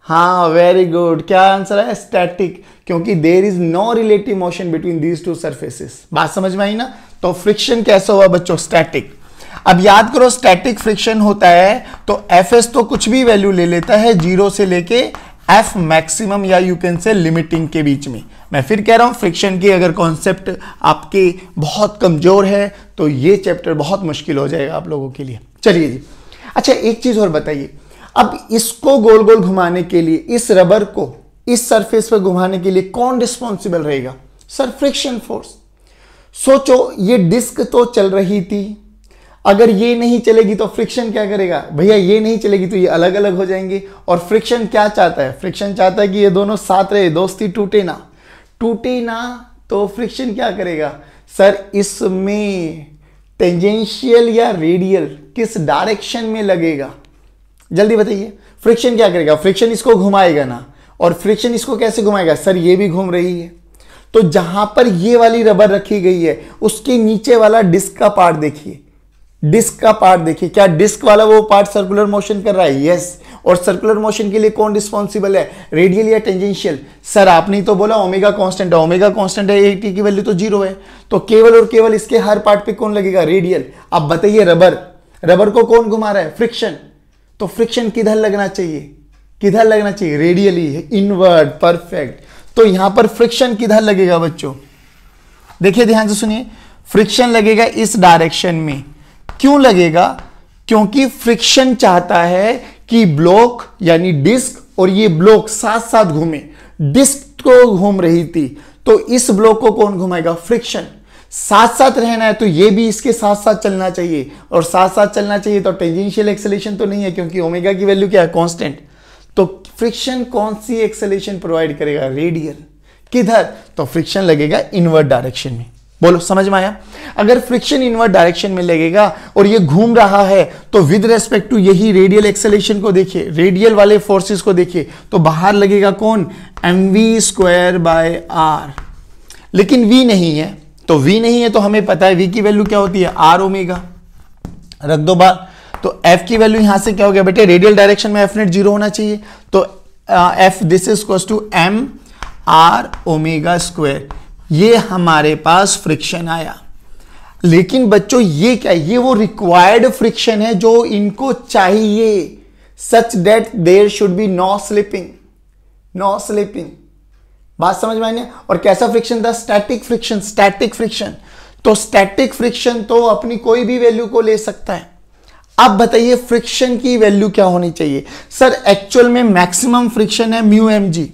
S1: हाँ वेरी गुड, क्या आंसर है? स्टैटिक, क्योंकि there is no relative motion between these two surfaces. बात समझ में आई ना? तो फ्रिक्शन कैसा हुआ बच्चों? स्टैटिक। अब याद करो, स्टैटिक फ्रिक्शन होता है तो Fs तो कुछ भी वैल्यू ले लेता है, 0 से लेके F मैक्सिमम या यू कैन से लिमिटिंग के बीच में। मैं फिर कह रहा हूं, फ्रिक्शन की अगर कॉन्सेप्ट आपके बहुत कमजोर है तो ये चैप्टर बहुत मुश्किल हो जाएगा आप लोगों के लिए। चलिए जी, अच्छा एक चीज और बताइए, अब इसको गोल गोल घुमाने के लिए, इस रबर को इस सरफेस पर घुमाने के लिए कौन रिस्पॉन्सिबल रहेगा? Sir friction force. सोचो, ये डिस्क तो चल रही थी, अगर ये नहीं चलेगी तो फ्रिक्शन क्या करेगा? भैया ये नहीं चलेगी तो ये अलग अलग हो जाएंगे। और फ्रिक्शन क्या चाहता है? फ्रिक्शन चाहता है कि ये दोनों साथ रहे, दोस्ती टूटे ना, टूटे ना। तो फ्रिक्शन क्या करेगा? सर इसमें टेंजेंशियल या रेडियल किस डायरेक्शन में लगेगा? जल्दी बताइए। फ्रिक्शन क्या करेगा? फ्रिक्शन इसको घुमाएगा ना, और फ्रिक्शन इसको कैसे घुमाएगा? सर ये भी घूम रही है, तो जहां पर ये वाली रबर रखी गई है उसके नीचे वाला डिस्क का पार्ट देखिए, डिस्क का पार्ट देखिए, क्या डिस्क वाला वो पार्ट सर्कुलर मोशन कर रहा है? यस। और सर्कुलर मोशन के लिए कौन रिस्पॉन्सिबल है? रेडियल या टेंजेंशियल? सर आपने तो बोला ओमेगा कांस्टेंट है, ओमेगा कांस्टेंट है, टी की वैल्यू तो 0 है, तो केवल और केवल इसके हर पार्ट पे कौन लगेगा? रेडियल। अब बताइए, रबर को कौन घुमा रहा है? फ्रिक्शन। तो फ्रिक्शन किधर लगना चाहिए? किधर लगना चाहिए? Radially, inward, perfect. तो यहां पर फ्रिक्शन किधर लगेगा बच्चों? देखिए ध्यान से सुनिए, फ्रिक्शन लगेगा इस डायरेक्शन में। क्यों लगेगा? क्योंकि फ्रिक्शन चाहता है कि ब्लॉक यानी डिस्क और ये ब्लॉक साथ साथ घूमे। डिस्क को घूम रही थी तो इस ब्लॉक को कौन घुमाएगा? फ्रिक्शन। साथ साथ रहना है तो ये भी इसके साथ साथ चलना चाहिए, और साथ साथ चलना चाहिए तो टेंजेंशियल एक्सेलरेशन तो नहीं है, क्योंकि ओमेगा की वैल्यू क्या है? कांस्टेंट। तो फ्रिक्शन कौन सी एक्सेलरेशन प्रोवाइड करेगा? रेडियल। किधर? तो फ्रिक्शन लगेगा इनवर्ड डायरेक्शन में। बोलो समझ में आया? अगर फ्रिक्शन इनवर्ड डायरेक्शन में लगेगा और ये घूम रहा है तो विद रेस्पेक्ट टू यही रेडियल एक्सेलरेशन को देखिए, रेडियल वाले फोर्सेस को देखिए, तो बाहर लगेगा कौन? mv²/r। लेकिन v नहीं है, तो v नहीं है तो हमें पता है v की वैल्यू क्या होती है? r omega. रख दो बार, तो f की वैल्यू यहां से क्या हो गया बेटे? रेडियल डायरेक्शन में f नेट 0 होना चाहिए, तो f this is equals to m r omega. ये हमारे पास फ्रिक्शन आया। लेकिन बच्चों ये क्या? ये वो रिक्वायर्ड फ्रिक्शन है जो इनको चाहिए, such that there should be no slipping, no slipping. बात समझ में आई? और कैसा फ्रिक्शन था? Static friction. स्टैटिक फ्रिक्शन, तो स्टैटिक फ्रिक्शन तो अपनी कोई भी वैल्यू को ले सकता है। अब बताइए फ्रिक्शन की वैल्यू क्या होनी चाहिए? सर एक्चुअल में मैक्सिमम फ्रिक्शन है म्यू mg,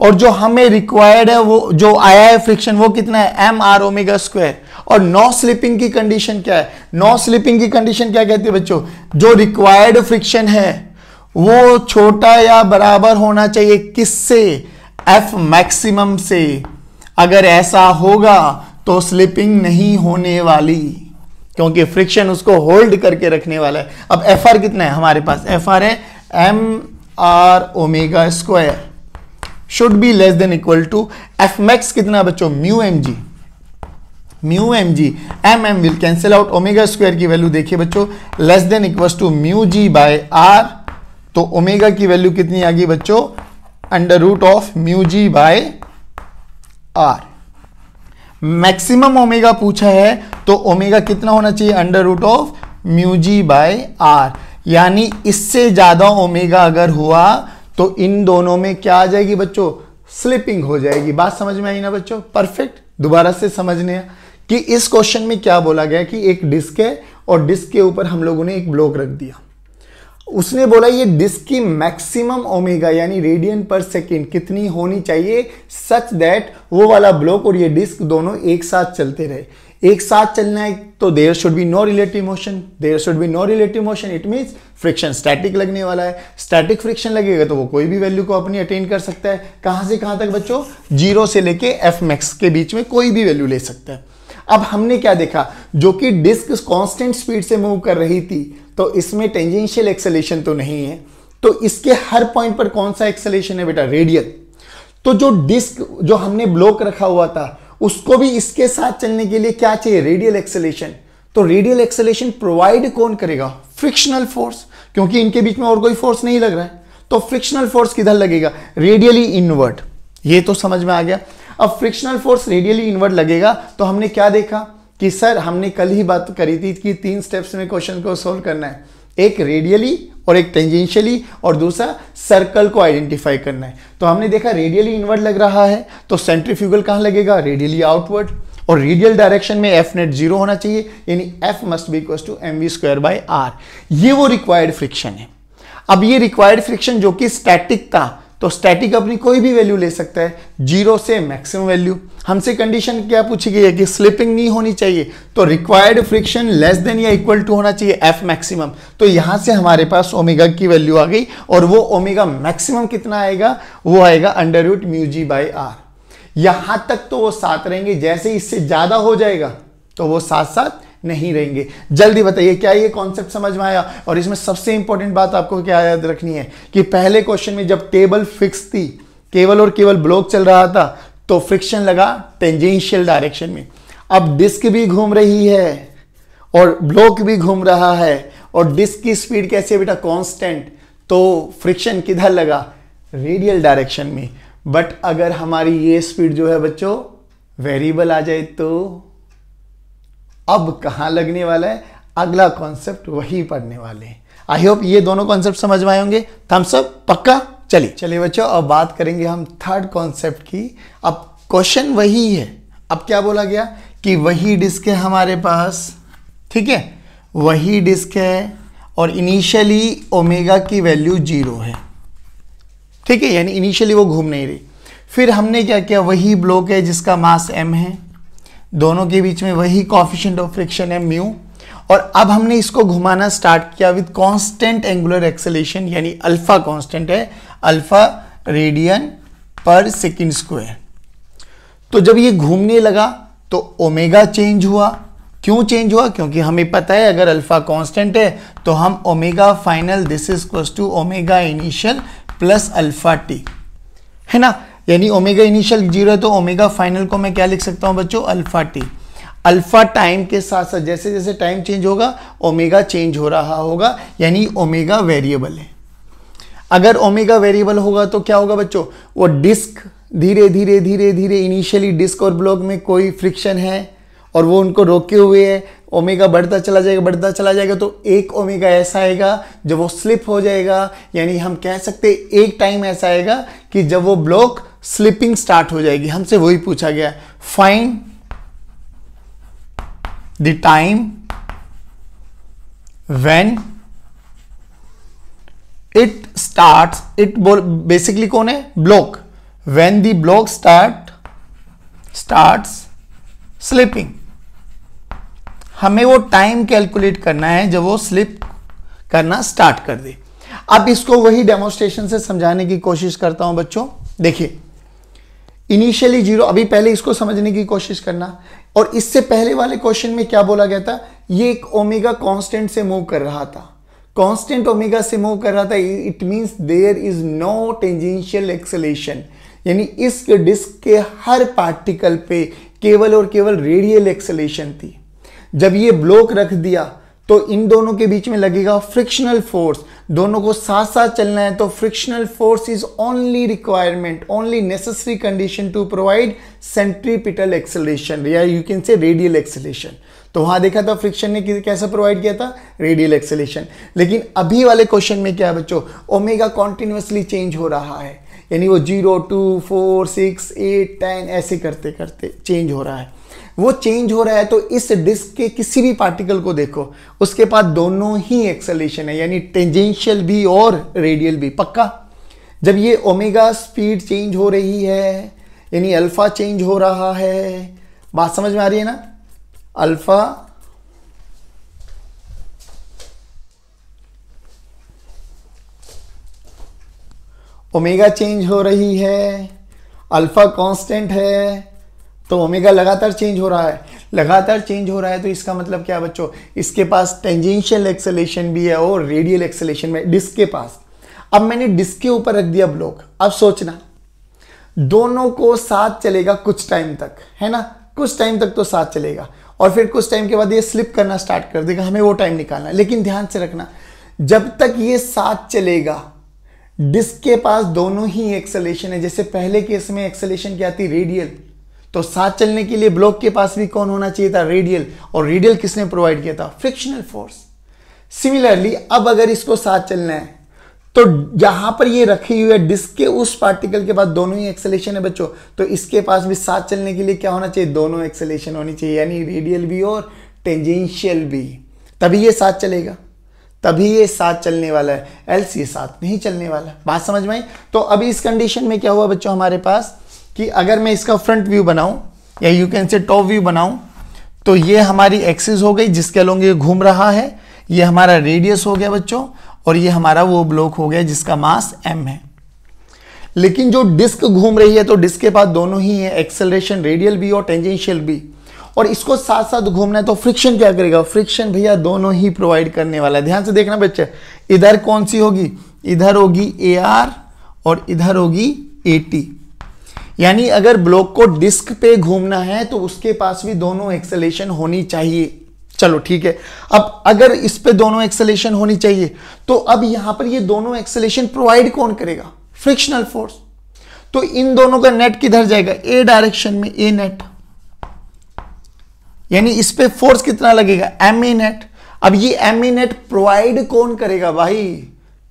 S1: और जो हमें रिक्वायर्ड है वो जो आया है फ्रिक्शन वो कितना है? m r ओमेगा²। और नो स्लिपिंग की कंडीशन क्या है? नो स्लिपिंग की कंडीशन क्या कहती है बच्चों? जो रिक्वायर्ड फ्रिक्शन है वो छोटा या बराबर होना चाहिए किससे? f मैक्सिमम से। अगर ऐसा होगा तो स्लिपिंग नहीं होने वाली, क्योंकि फ्रिक्शन उसको होल्ड करके रखने वाला है। अब fr कितना है हमारे पास? fr है m r omega. Should be less than equal to F max कितना बच्चों, mu M g, mu M g, m M will cancel out, omega square की वैल्यू देखिए बच्चों less than equal to mu ji by r, तो omega की value कितनी आ गई बच्चों, under root of mu ji by r. Maximum omega पूछा है तो ओमेगा कितना होना चाहिए, under root of mu ji by R, यानी इससे ज्यादा ओमेगा अगर हुआ तो इन दोनों में क्या आ जाएगी बच्चों, स्लिपिंग हो जाएगी। बात समझ में आई ना बच्चों, परफेक्ट। दोबारा से समझने कि इस क्वेश्चन में क्या बोला गया कि एक डिस्क है और डिस्क के ऊपर हम लोगों ने एक ब्लॉक रख दिया, उसने बोला ये डिस्क की मैक्सिमम ओमेगा यानी रेडियन पर सेकेंड कितनी होनी चाहिए, सच दैट वो वाला ब्लॉक और ये डिस्क दोनों एक साथ चलते रहे। एक साथ चलना है तो there should be no relative motion, there should be no relative motion, it means friction static लगने वाला है। स्टैटिक फ्रिक्शन लगेगा तो वो कोई भी वैल्यू को अपनी अटेन कर सकता है। कहां से कहां तक बच्चों, 0 से लेके एफ मैक्स के बीच में कोई भी वैल्यू ले सकता है। अब हमने क्या देखा, जो कि डिस्क कांस्टेंट स्पीड से मूव कर रही थी तो इसमें टेंजेंशियल एक्सेलेरेशन तो नहीं है, तो इसके हर पॉइंट पर कौन सा एक्सेलेरेशन है बेटा, रेडियल। तो जो डिस्क जो हमने ब्लॉक रखा हुआ था उसको भी इसके साथ चलने के लिए क्या चाहिए, रेडियल एक्सेलेरेशन। तो रेडियल एक्सेलेरेशन प्रोवाइड कौन करेगा, फ्रिक्शनल फोर्स, क्योंकि इनके बीच में और कोई फोर्स नहीं लग रहा है, तो फ्रिक्शनल फोर्स किधर लगेगा, रेडियली इनवर्ड। ये तो समझ में आ गया। अब फ्रिक्शनल फोर्स रेडियली इनवर्ड लगेगा तो हमने क्या देखा कि सर हमने कल ही बात करी थी कि 3 स्टेप्स में क्वेश्चन को सोल्व करना है, एक रेडियली और एक टेंजेंशियली और दूसरा सर्कल को आइडेंटिफाई करना है। तो हमने देखा रेडियली इनवर्ड लग रहा है तो सेंट्रीफ्यूगल कहां लगेगा, रेडियली आउटवर्ड, और रेडियल डायरेक्शन में एफ नेट 0 होना चाहिए, यानी F must be equal to M V square by R. ये वो रिक्वायर्ड फ्रिक्शन है। अब ये रिक्वायर्ड फ्रिक्शन जो कि स्टैटिक था, तो स्टैटिक अपनी कोई भी वैल्यू ले सकता है 0 से मैक्सिमम वैल्यू। हमसे कंडीशन क्या पूछी गई है कि स्लिपिंग नहीं होनी चाहिए, तो रिक्वायर्ड फ्रिक्शन लेस देन या इक्वल टू होना चाहिए एफ मैक्सिमम। तो यहां से हमारे पास ओमेगा की वैल्यू आ गई और वो ओमेगा मैक्सिमम कितना आएगा, वो आएगा under root mu G by R. यहां तक तो वो साथ रहेंगे, जैसे इससे ज्यादा हो जाएगा तो वो साथ साथ नहीं रहेंगे। जल्दी बताइए क्या ये कॉन्सेप्ट समझ में आया। और इसमें सबसे इंपॉर्टेंट बात आपको क्या याद रखनी है कि पहले क्वेश्चन में जब टेबल फिक्स थी, केवल और केवल ब्लॉक चल रहा था, तो फ्रिक्शन लगा टेंजेंशियल डायरेक्शन में। अब डिस्क भी घूम रही है और ब्लॉक भी घूम रहा है और डिस्क की स्पीड कैसे है बेटा, कांस्टेंट, तो फ्रिक्शन किधर लगा, रेडियल डायरेक्शन में। बट अगर हमारी ये स्पीड जो है बच्चों वेरिएबल आ जाए तो अब कहां लगने वाला है, अगला कॉन्सेप्ट वही पढ़ने वाले हैं। आई होप ये दोनों कॉन्सेप्ट समझ में आए होंगे। थम्स अप पक्का। चलिए बच्चों अब बात करेंगे हम थर्ड कॉन्सेप्ट की। अब क्वेश्चन वही है, अब क्या बोला गया कि वही डिस्क है हमारे पास, ठीक है, वही डिस्क है और इनिशियली ओमेगा की वैल्यू 0 है, ठीक है, यानी इनिशियली वो घूम नहीं रही। फिर हमने क्या किया, वही ब्लॉक है जिसका मास m है, दोनों के बीच में वही कोएफिशिएंट ऑफ फ्रिक्शन है म्यू, और अब हमने इसको घुमाना स्टार्ट किया विद कांस्टेंट एंगुलर एक्सेलरेशन, यानी अल्फा कांस्टेंट है, अल्फा रेडियन पर सेकंड स्क्वायर। तो जब ये घूमने लगा तो ओमेगा चेंज हुआ। क्यों चेंज हुआ, क्योंकि हमें पता है अगर अल्फा कांस्टेंट है तो हम omega final this is equal to omega initial plus alpha T, है ना, यानी ओमेगा इनिशियल 0 है तो ओमेगा फाइनल को मैं क्या लिख सकता हूं बच्चों, अल्फा टी। अल्फा टाइम के साथ साथ जैसे जैसे टाइम चेंज होगा ओमेगा चेंज हो रहा होगा, यानी ओमेगा वेरिएबल है। अगर ओमेगा वेरिएबल होगा तो क्या होगा बच्चों, वो डिस्क धीरे धीरे धीरे धीरे, इनिशियली डिस्क और ब्लॉक में कोई फ्रिक्शन है और वो उनको रोके हुए है, ओमेगा बढ़ता चला जाएगा, तो एक ओमेगा ऐसा आएगा जब वो स्लिप हो जाएगा, यानी हम कह सकते एक टाइम ऐसा आएगा कि जब वो ब्लॉक स्लिपिंग स्टार्ट हो जाएगी। हमसे वही पूछा गया, find the time when it starts, it basically कौन है, block, when the block starts slipping. हमें वो टाइम कैलकुलेट करना है जब वो स्लिप करना स्टार्ट कर दे। अब इसको वही डेमोन्स्ट्रेशन से समझाने की कोशिश करता हूं बच्चों। देखिए इनिशियली 0, अभी पहले इसको समझने की कोशिश करना, और इससे पहले वाले क्वेश्चन में क्या बोला गया था, ये एक ओमेगा कांस्टेंट से मूव कर रहा था, कांस्टेंट ओमेगा से मूव कर रहा था, it means there is no tangential acceleration, यानी इस डिस्क के हर पार्टिकल पे केवल और केवल रेडियल एक्सेलरेशन थी। जब ये ब्लॉक रख दिया तो इन दोनों के बीच में लगेगा फ्रिक्शनल फोर्स, दोनों को साथ साथ चलना है, तो frictional force is only requirement, only necessary condition to provide centripetal acceleration या you can say radial acceleration. तो वहां देखा था फ्रिक्शन ने कैसा प्रोवाइड किया था, रेडियल एक्सेलरेशन। लेकिन अभी वाले क्वेश्चन में क्या है बच्चों, ओमेगा कॉन्टिन्यूसली चेंज हो रहा है, यानी वो 0, 2, 4, 6, 8, 10 ऐसे करते करते चेंज हो रहा है। वो चेंज हो रहा है तो इस डिस्क के किसी भी पार्टिकल को देखो, उसके पास दोनों ही एक्सेलरेशन है, यानी टेंजेंशियल भी और रेडियल भी। पक्का जब ये ओमेगा स्पीड चेंज हो रही है यानी अल्फा चेंज हो रहा है, बात समझ में आ रही है ना, अल्फा ओमेगा चेंज हो रही है, अल्फा कांस्टेंट है, तो ओमेगा लगातार चेंज हो रहा है, लगातार चेंज हो रहा है, तो इसका मतलब क्या बच्चों, इसके पास टेंजेंशियल एक्सेलरेशन भी है और रेडियल एक्सेलरेशन में डिस्क के पास। अब मैंने डिस्क के ऊपर रख दिया ब्लॉक, अब सोचना दोनों को साथ चलेगा कुछ टाइम तक, है ना, कुछ टाइम तक तो साथ चलेगा और फिर कुछ टाइम के बाद ये स्लिप करना स्टार्ट कर देगा, हमें वो टाइम निकालना है। लेकिन ध्यान से रखना, जब तक ये साथ चलेगा डिस्क के पास दोनों ही एक्सेलरेशन है। जैसे पहले केस में एक्सेलरेशन क्या थी, रेडियल, तो साथ चलने के लिए ब्लॉक के पास भी कौन होना चाहिए था, रेडियल, और रेडियल किसने प्रोवाइड किया था, फ्रिक्शनल फोर्स। सिमिलरली अब अगर इसको साथ चलना है तो जहां पर ये रखी हुई है डिस्क के उस पार्टिकल के पास दोनों ही एक्सेलरेशन है बच्चों, तो इसके पास भी साथ चलने के लिए क्या होना चाहिए, दोनों एक्सेलरेशन होनी चाहिए, यानी रेडियल भी और टेंजेंशियल भी, तभी ये साथ चलेगा, तभी ये साथ चलने वाला है, एल्स ये साथ नहीं चलने वाला। बात समझ में आई। तो अभी इस कंडीशन में क्या हुआ बच्चों हमारे पास कि अगर मैं इसका फ्रंट व्यू बनाऊं या यू कैन से टॉप व्यू बनाऊं, तो ये हमारी एक्सिस हो गई जिसके अलोंग ये घूम रहा है, ये हमारा रेडियस हो गया बच्चों, और ये हमारा वो ब्लॉक हो गया जिसका मास m है। लेकिन जो डिस्क घूम रही है तो डिस्क के पास दोनों ही है, एक्सेलरेशन रेडियल भी और टेंजेंशियल भी, और इसको साथ साथ घूमना है, तो फ्रिक्शन क्या करेगा, फ्रिक्शन भैया दोनों ही प्रोवाइड करने वाला है। ध्यान से देखना बच्चे, इधर कौन सी होगी, इधर होगी AR और इधर होगी AT, यानी अगर ब्लॉक को डिस्क पे घूमना है तो उसके पास भी दोनों एक्सेलरेशन होनी चाहिए। चलो ठीक है, अब अगर इस पे दोनों एक्सेलरेशन होनी चाहिए तो अब यहां पर ये दोनों एक्सेलरेशन प्रोवाइड कौन करेगा, फ्रिक्शनल फोर्स। तो इन दोनों का नेट किधर जाएगा, ए डायरेक्शन में, ए नेट, यानी इस पे फोर्स कितना लगेगा, एम ए नेट। अब ये एम ए नेट प्रोवाइड कौन करेगा भाई,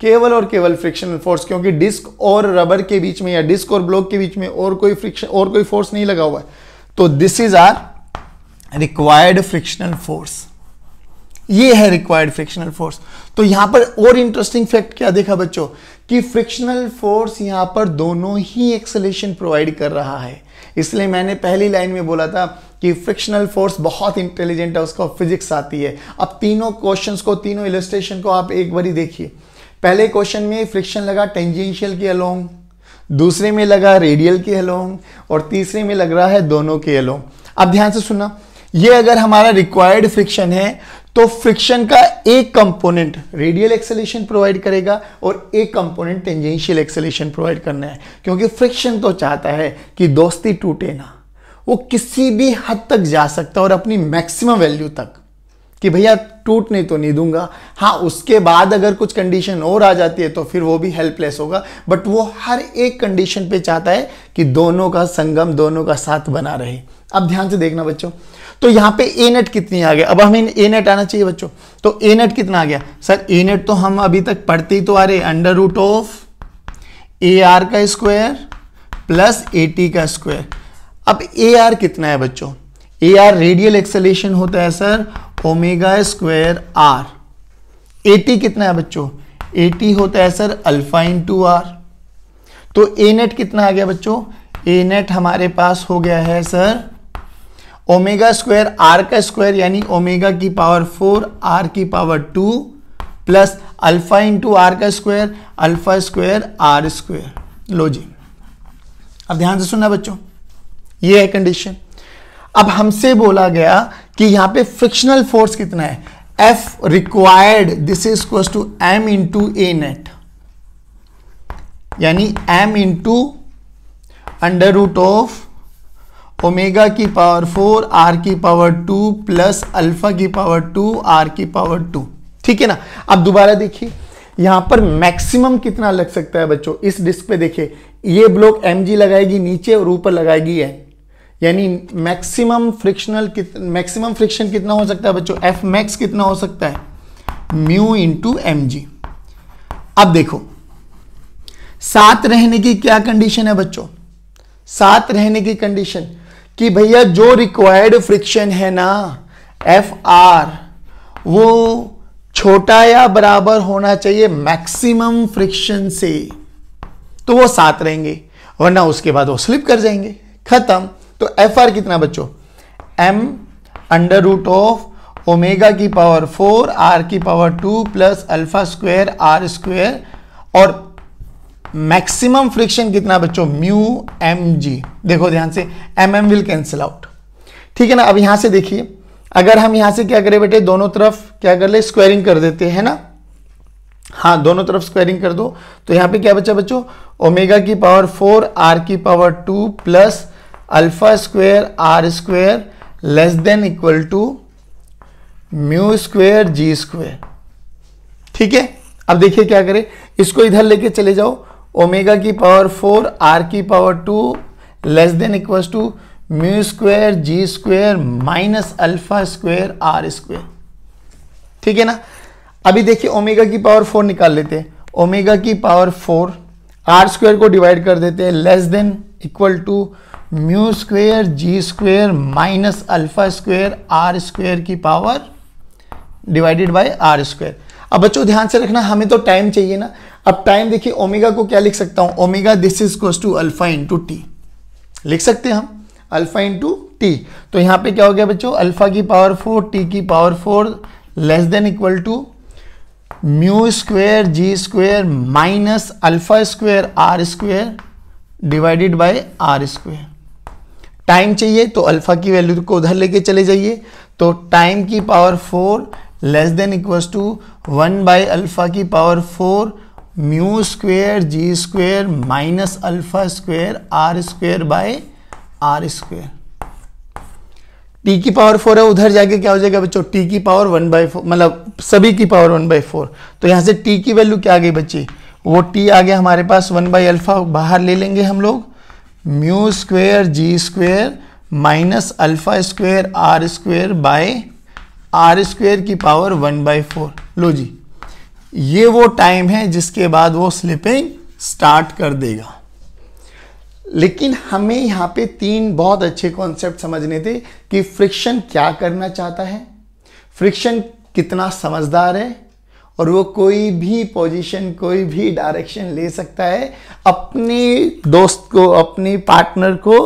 S1: केवल और केवल फ्रिक्शनल फोर्स, क्योंकि डिस्क और रबर के बीच में या डिस्क और ब्लॉक के बीच में और कोई फ्रिक्शन और कोई फोर्स नहीं लगा हुआ है। तो this is our required frictional force, ये है रिक्वायर्ड फ्रिक्शनल फोर्स। तो यहां पर और इंटरेस्टिंग फैक्ट क्या देखा बच्चों कि फ्रिक्शनल फोर्स यहां पर दोनों ही एक्सेलरेशन प्रोवाइड कर रहा है। इसलिए मैंने पहली लाइन में बोला था कि फ्रिक्शनल फोर्स बहुत इंटेलिजेंट है, उसको फिजिक्स आती है। अब तीनों क्वेश्चंस को, तीनों इलस्ट्रेशन को आप एक बार देखिए। पहले क्वेश्चन में फ्रिक्शन लगा टेंजेंशियल के अलोंग, दूसरे में लगा रेडियल के अलोंग, और तीसरे में लग रहा है दोनों के अलोंग। अब ध्यान से सुनना, ये अगर हमारा रिक्वायर्ड फ्रिक्शन है तो फ्रिक्शन का एक कंपोनेंट रेडियल एक्सेलरेशन प्रोवाइड करेगा और एक कंपोनेंट टेंजेंशियल एक्सेलरेशन प्रोवाइड करना है, क्योंकि फ्रिक्शन तो चाहता है कि दोस्ती टूटे ना, वो किसी भी हद तक जा सकता है और अपनी मैक्सिमम वैल्यू तक, कि भैया टूटने तो नहीं दूंगा। हाँ, उसके बाद अगर कुछ कंडीशन और आ जाती है तो फिर वो भी हेल्पलेस होगा, बट वो हर एक कंडीशन पे चाहता है कि दोनों का संगम, दोनों का साथ बना रहे। अब ध्यान से देखना बच्चों, तो यहां पे ए नेट कितनी आ गया, अब हमें ए नेट आना चाहिए बच्चों। तो ए नेट कितना आ गया सर, ए नेट तो हम अभी तक पढ़ते ही तो आ रहे, under root of A R का स्क्वायर प्लस ए टी का स्क्वायर। अब ए आर कितना है बच्चों, ए आर रेडियल एक्सेलरेशन होता है sir omega square R. A T कितना है बच्चों, ए टी होता है सर अल्फा इंटू आर। तो ए नेट कितना आ गया बच्चों, ए नेट हमारे पास हो गया है सर ओमेगा स्क्वायर आर का स्क्वायर, यानी ओमेगा की पावर 4 आर की power 2 plus alpha into r का square, alpha square are square. लो जी, अब ध्यान से सुनना बच्चों, ये है कंडीशन। अब हमसे बोला गया कि यहां पे फ्रिक्शनल फोर्स कितना है, F required this is equal to m into a net, यानी m into under root of omega की पावर 4 आर की पावर 2 प्लस अल्फा की पावर 2 आर की पावर 2। ठीक है ना। अब दोबारा देखिए यहां पर मैक्सिमम कितना लग सकता है बच्चों, इस डिस्क पे देखिए ये ब्लॉक mg लगाएगी नीचे और ऊपर लगाएगी n, यानी मैक्सिमम फ्रिक्शन कितना हो सकता है बच्चों, एफ मैक्स कितना हो सकता है, म्यू इंटू एम जी। अब देखो साथ रहने की क्या कंडीशन है बच्चों, साथ रहने की कंडीशन कि भैया जो रिक्वायर्ड फ्रिक्शन है ना एफ आर वो छोटा या बराबर होना चाहिए मैक्सिमम फ्रिक्शन से, तो वो साथ रहेंगे, वरना उसके बाद वो स्लिप कर जाएंगे, खत्म। तो एफ आर कितना बच्चों, M under root of omega की पावर 4 आर की power 2 plus alpha square are square, और मैक्सिमम फ्रिक्शन कितना बच्चों, म्यू एम जी। देखो ध्यान से M M will cancel out, ठीक है ना। अब यहां से देखिए अगर हम यहां से क्या करें बेटे, दोनों तरफ क्या कर ले, स्क्वायरिंग कर देते हैं ना, हाँ दोनों तरफ स्क्वायरिंग कर दो, तो यहां पे क्या बचा बच्चों, ओमेगा की पावर 4 आर की power 2 plus alpha square are square less than equal to mu square ji square. ठीक है। अब देखिए क्या करें, इसको इधर लेके चले जाओ, ओमेगा की पावर 4 आर की power 2 less than equal to mu square ji square minus alpha square are square. ठीक है ना। अभी देखिए ओमेगा की पावर 4 निकाल लेते हैं, ओमेगा की पावर 4 आर स्क्वायर को डिवाइड कर देते हैं, less than equal to mu square ji square minus alpha square are square की power divided by are square. अब बच्चों ध्यान से रखना, हमें तो टाइम चाहिए ना। अब टाइम देखिए ओमेगा को क्या लिख सकता हूं, omega this is equal to alpha into T लिख सकते हैं हम, अल्फा इंटू टी। तो यहां पे क्या हो गया बच्चों, अल्फा की पावर 4 टी की power 4 less than equal to mu square ji square minus alpha square are square divided by are square. Time चाहिए तो अल्फा की वैल्यू को उधर लेके चले जाइए, तो टाइम की power 4 less than equals to 1 by alpha की power 4 mu square ji square minus alpha square are square by are square. T की पावर 4 है, उधर जाके क्या हो जाएगा बच्चों, टी की पावर 1/4, मतलब सभी की पावर 1/4। तो यहां से टी की वैल्यू क्या आ गई बच्ची, वो टी आ गया हमारे पास 1 बाई अल्फा, बाहर ले लेंगे हम लोग, mu square ji square minus alpha square are square by are square की पावर 1/4। लो जी, ये वो टाइम है जिसके बाद वो स्लिपिंग स्टार्ट कर देगा। लेकिन हमें यहाँ पे 3 बहुत अच्छे कॉन्सेप्ट समझने थे कि फ्रिक्शन क्या करना चाहता है, फ्रिक्शन कितना समझदार है, और वो कोई भी पोजीशन कोई भी डायरेक्शन ले सकता है अपने दोस्त को, अपनी पार्टनर को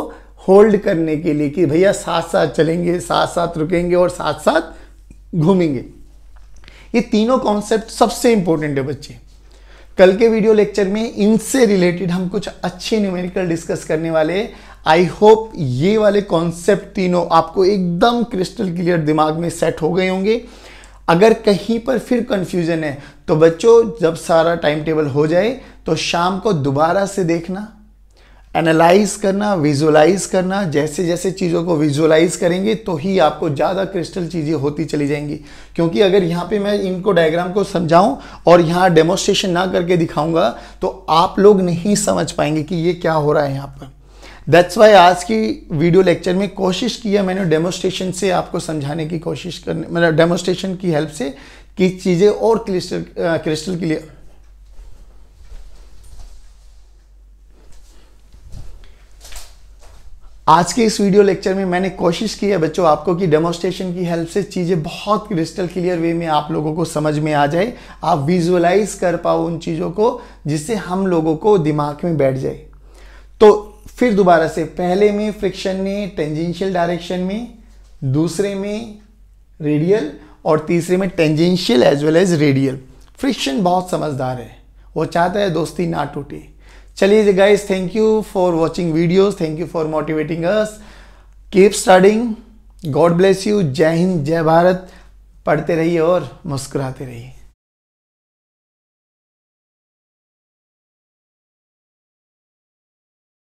S1: होल्ड करने के लिए कि भैया साथ साथ चलेंगे, साथ साथ रुकेंगे और साथ साथ घूमेंगे। ये तीनों कॉन्सेप्ट सबसे इंपॉर्टेंट है बच्चे। कल के वीडियो लेक्चर में इनसे रिलेटेड हम कुछ अच्छे न्यूमेरिकल डिस्कस करने वाले हैं। आई होप ये वाले कॉन्सेप्ट तीनों आपको एकदम क्रिस्टल क्लियर दिमाग में सेट हो गए होंगे। अगर कहीं पर फिर कंफ्यूजन है तो बच्चों जब सारा टाइम टेबल हो जाए तो शाम को दोबारा से देखना, एनालाइज करना, विजुअलाइज करना। जैसे जैसे चीज़ों को विजुअलाइज करेंगे तो ही आपको ज़्यादा क्रिस्टल चीज़ें होती चली जाएंगी। क्योंकि अगर यहाँ पे मैं इनको डायग्राम को समझाऊं और यहाँ डेमोस्ट्रेशन ना करके दिखाऊंगा तो आप लोग नहीं समझ पाएंगे कि ये क्या हो रहा है यहाँ पर। दैट्स वाई आज की वीडियो लेक्चर में कोशिश किया मैंने डेमोस्ट्रेशन से आपको समझाने की कोशिश करने, मतलब डेमोस्ट्रेशन की हेल्प से कि चीज़ें और क्रिस्टल क्लियर। आज के इस वीडियो लेक्चर में मैंने कोशिश की है बच्चों आपको कि डेमोस्ट्रेशन की हेल्प से चीज़ें बहुत क्रिस्टल क्लियर वे में आप लोगों को समझ में आ जाए, आप विजुअलाइज कर पाओ उन चीज़ों को जिससे हम लोगों को दिमाग में बैठ जाए। तो फिर दोबारा से, पहले में फ्रिक्शन ने टेंजेंशियल डायरेक्शन में, दूसरे में रेडियल और तीसरे में tangential as well as radial. Friction बहुत समझदार है, वो चाहता है दोस्ती ना टूटे। चलिए guys, thank you for watching videos, thank you for motivating us, keep studying, God bless you, जय हिंद, जय भारत। पढ़ते रहिए और मुस्कुराते रहिए।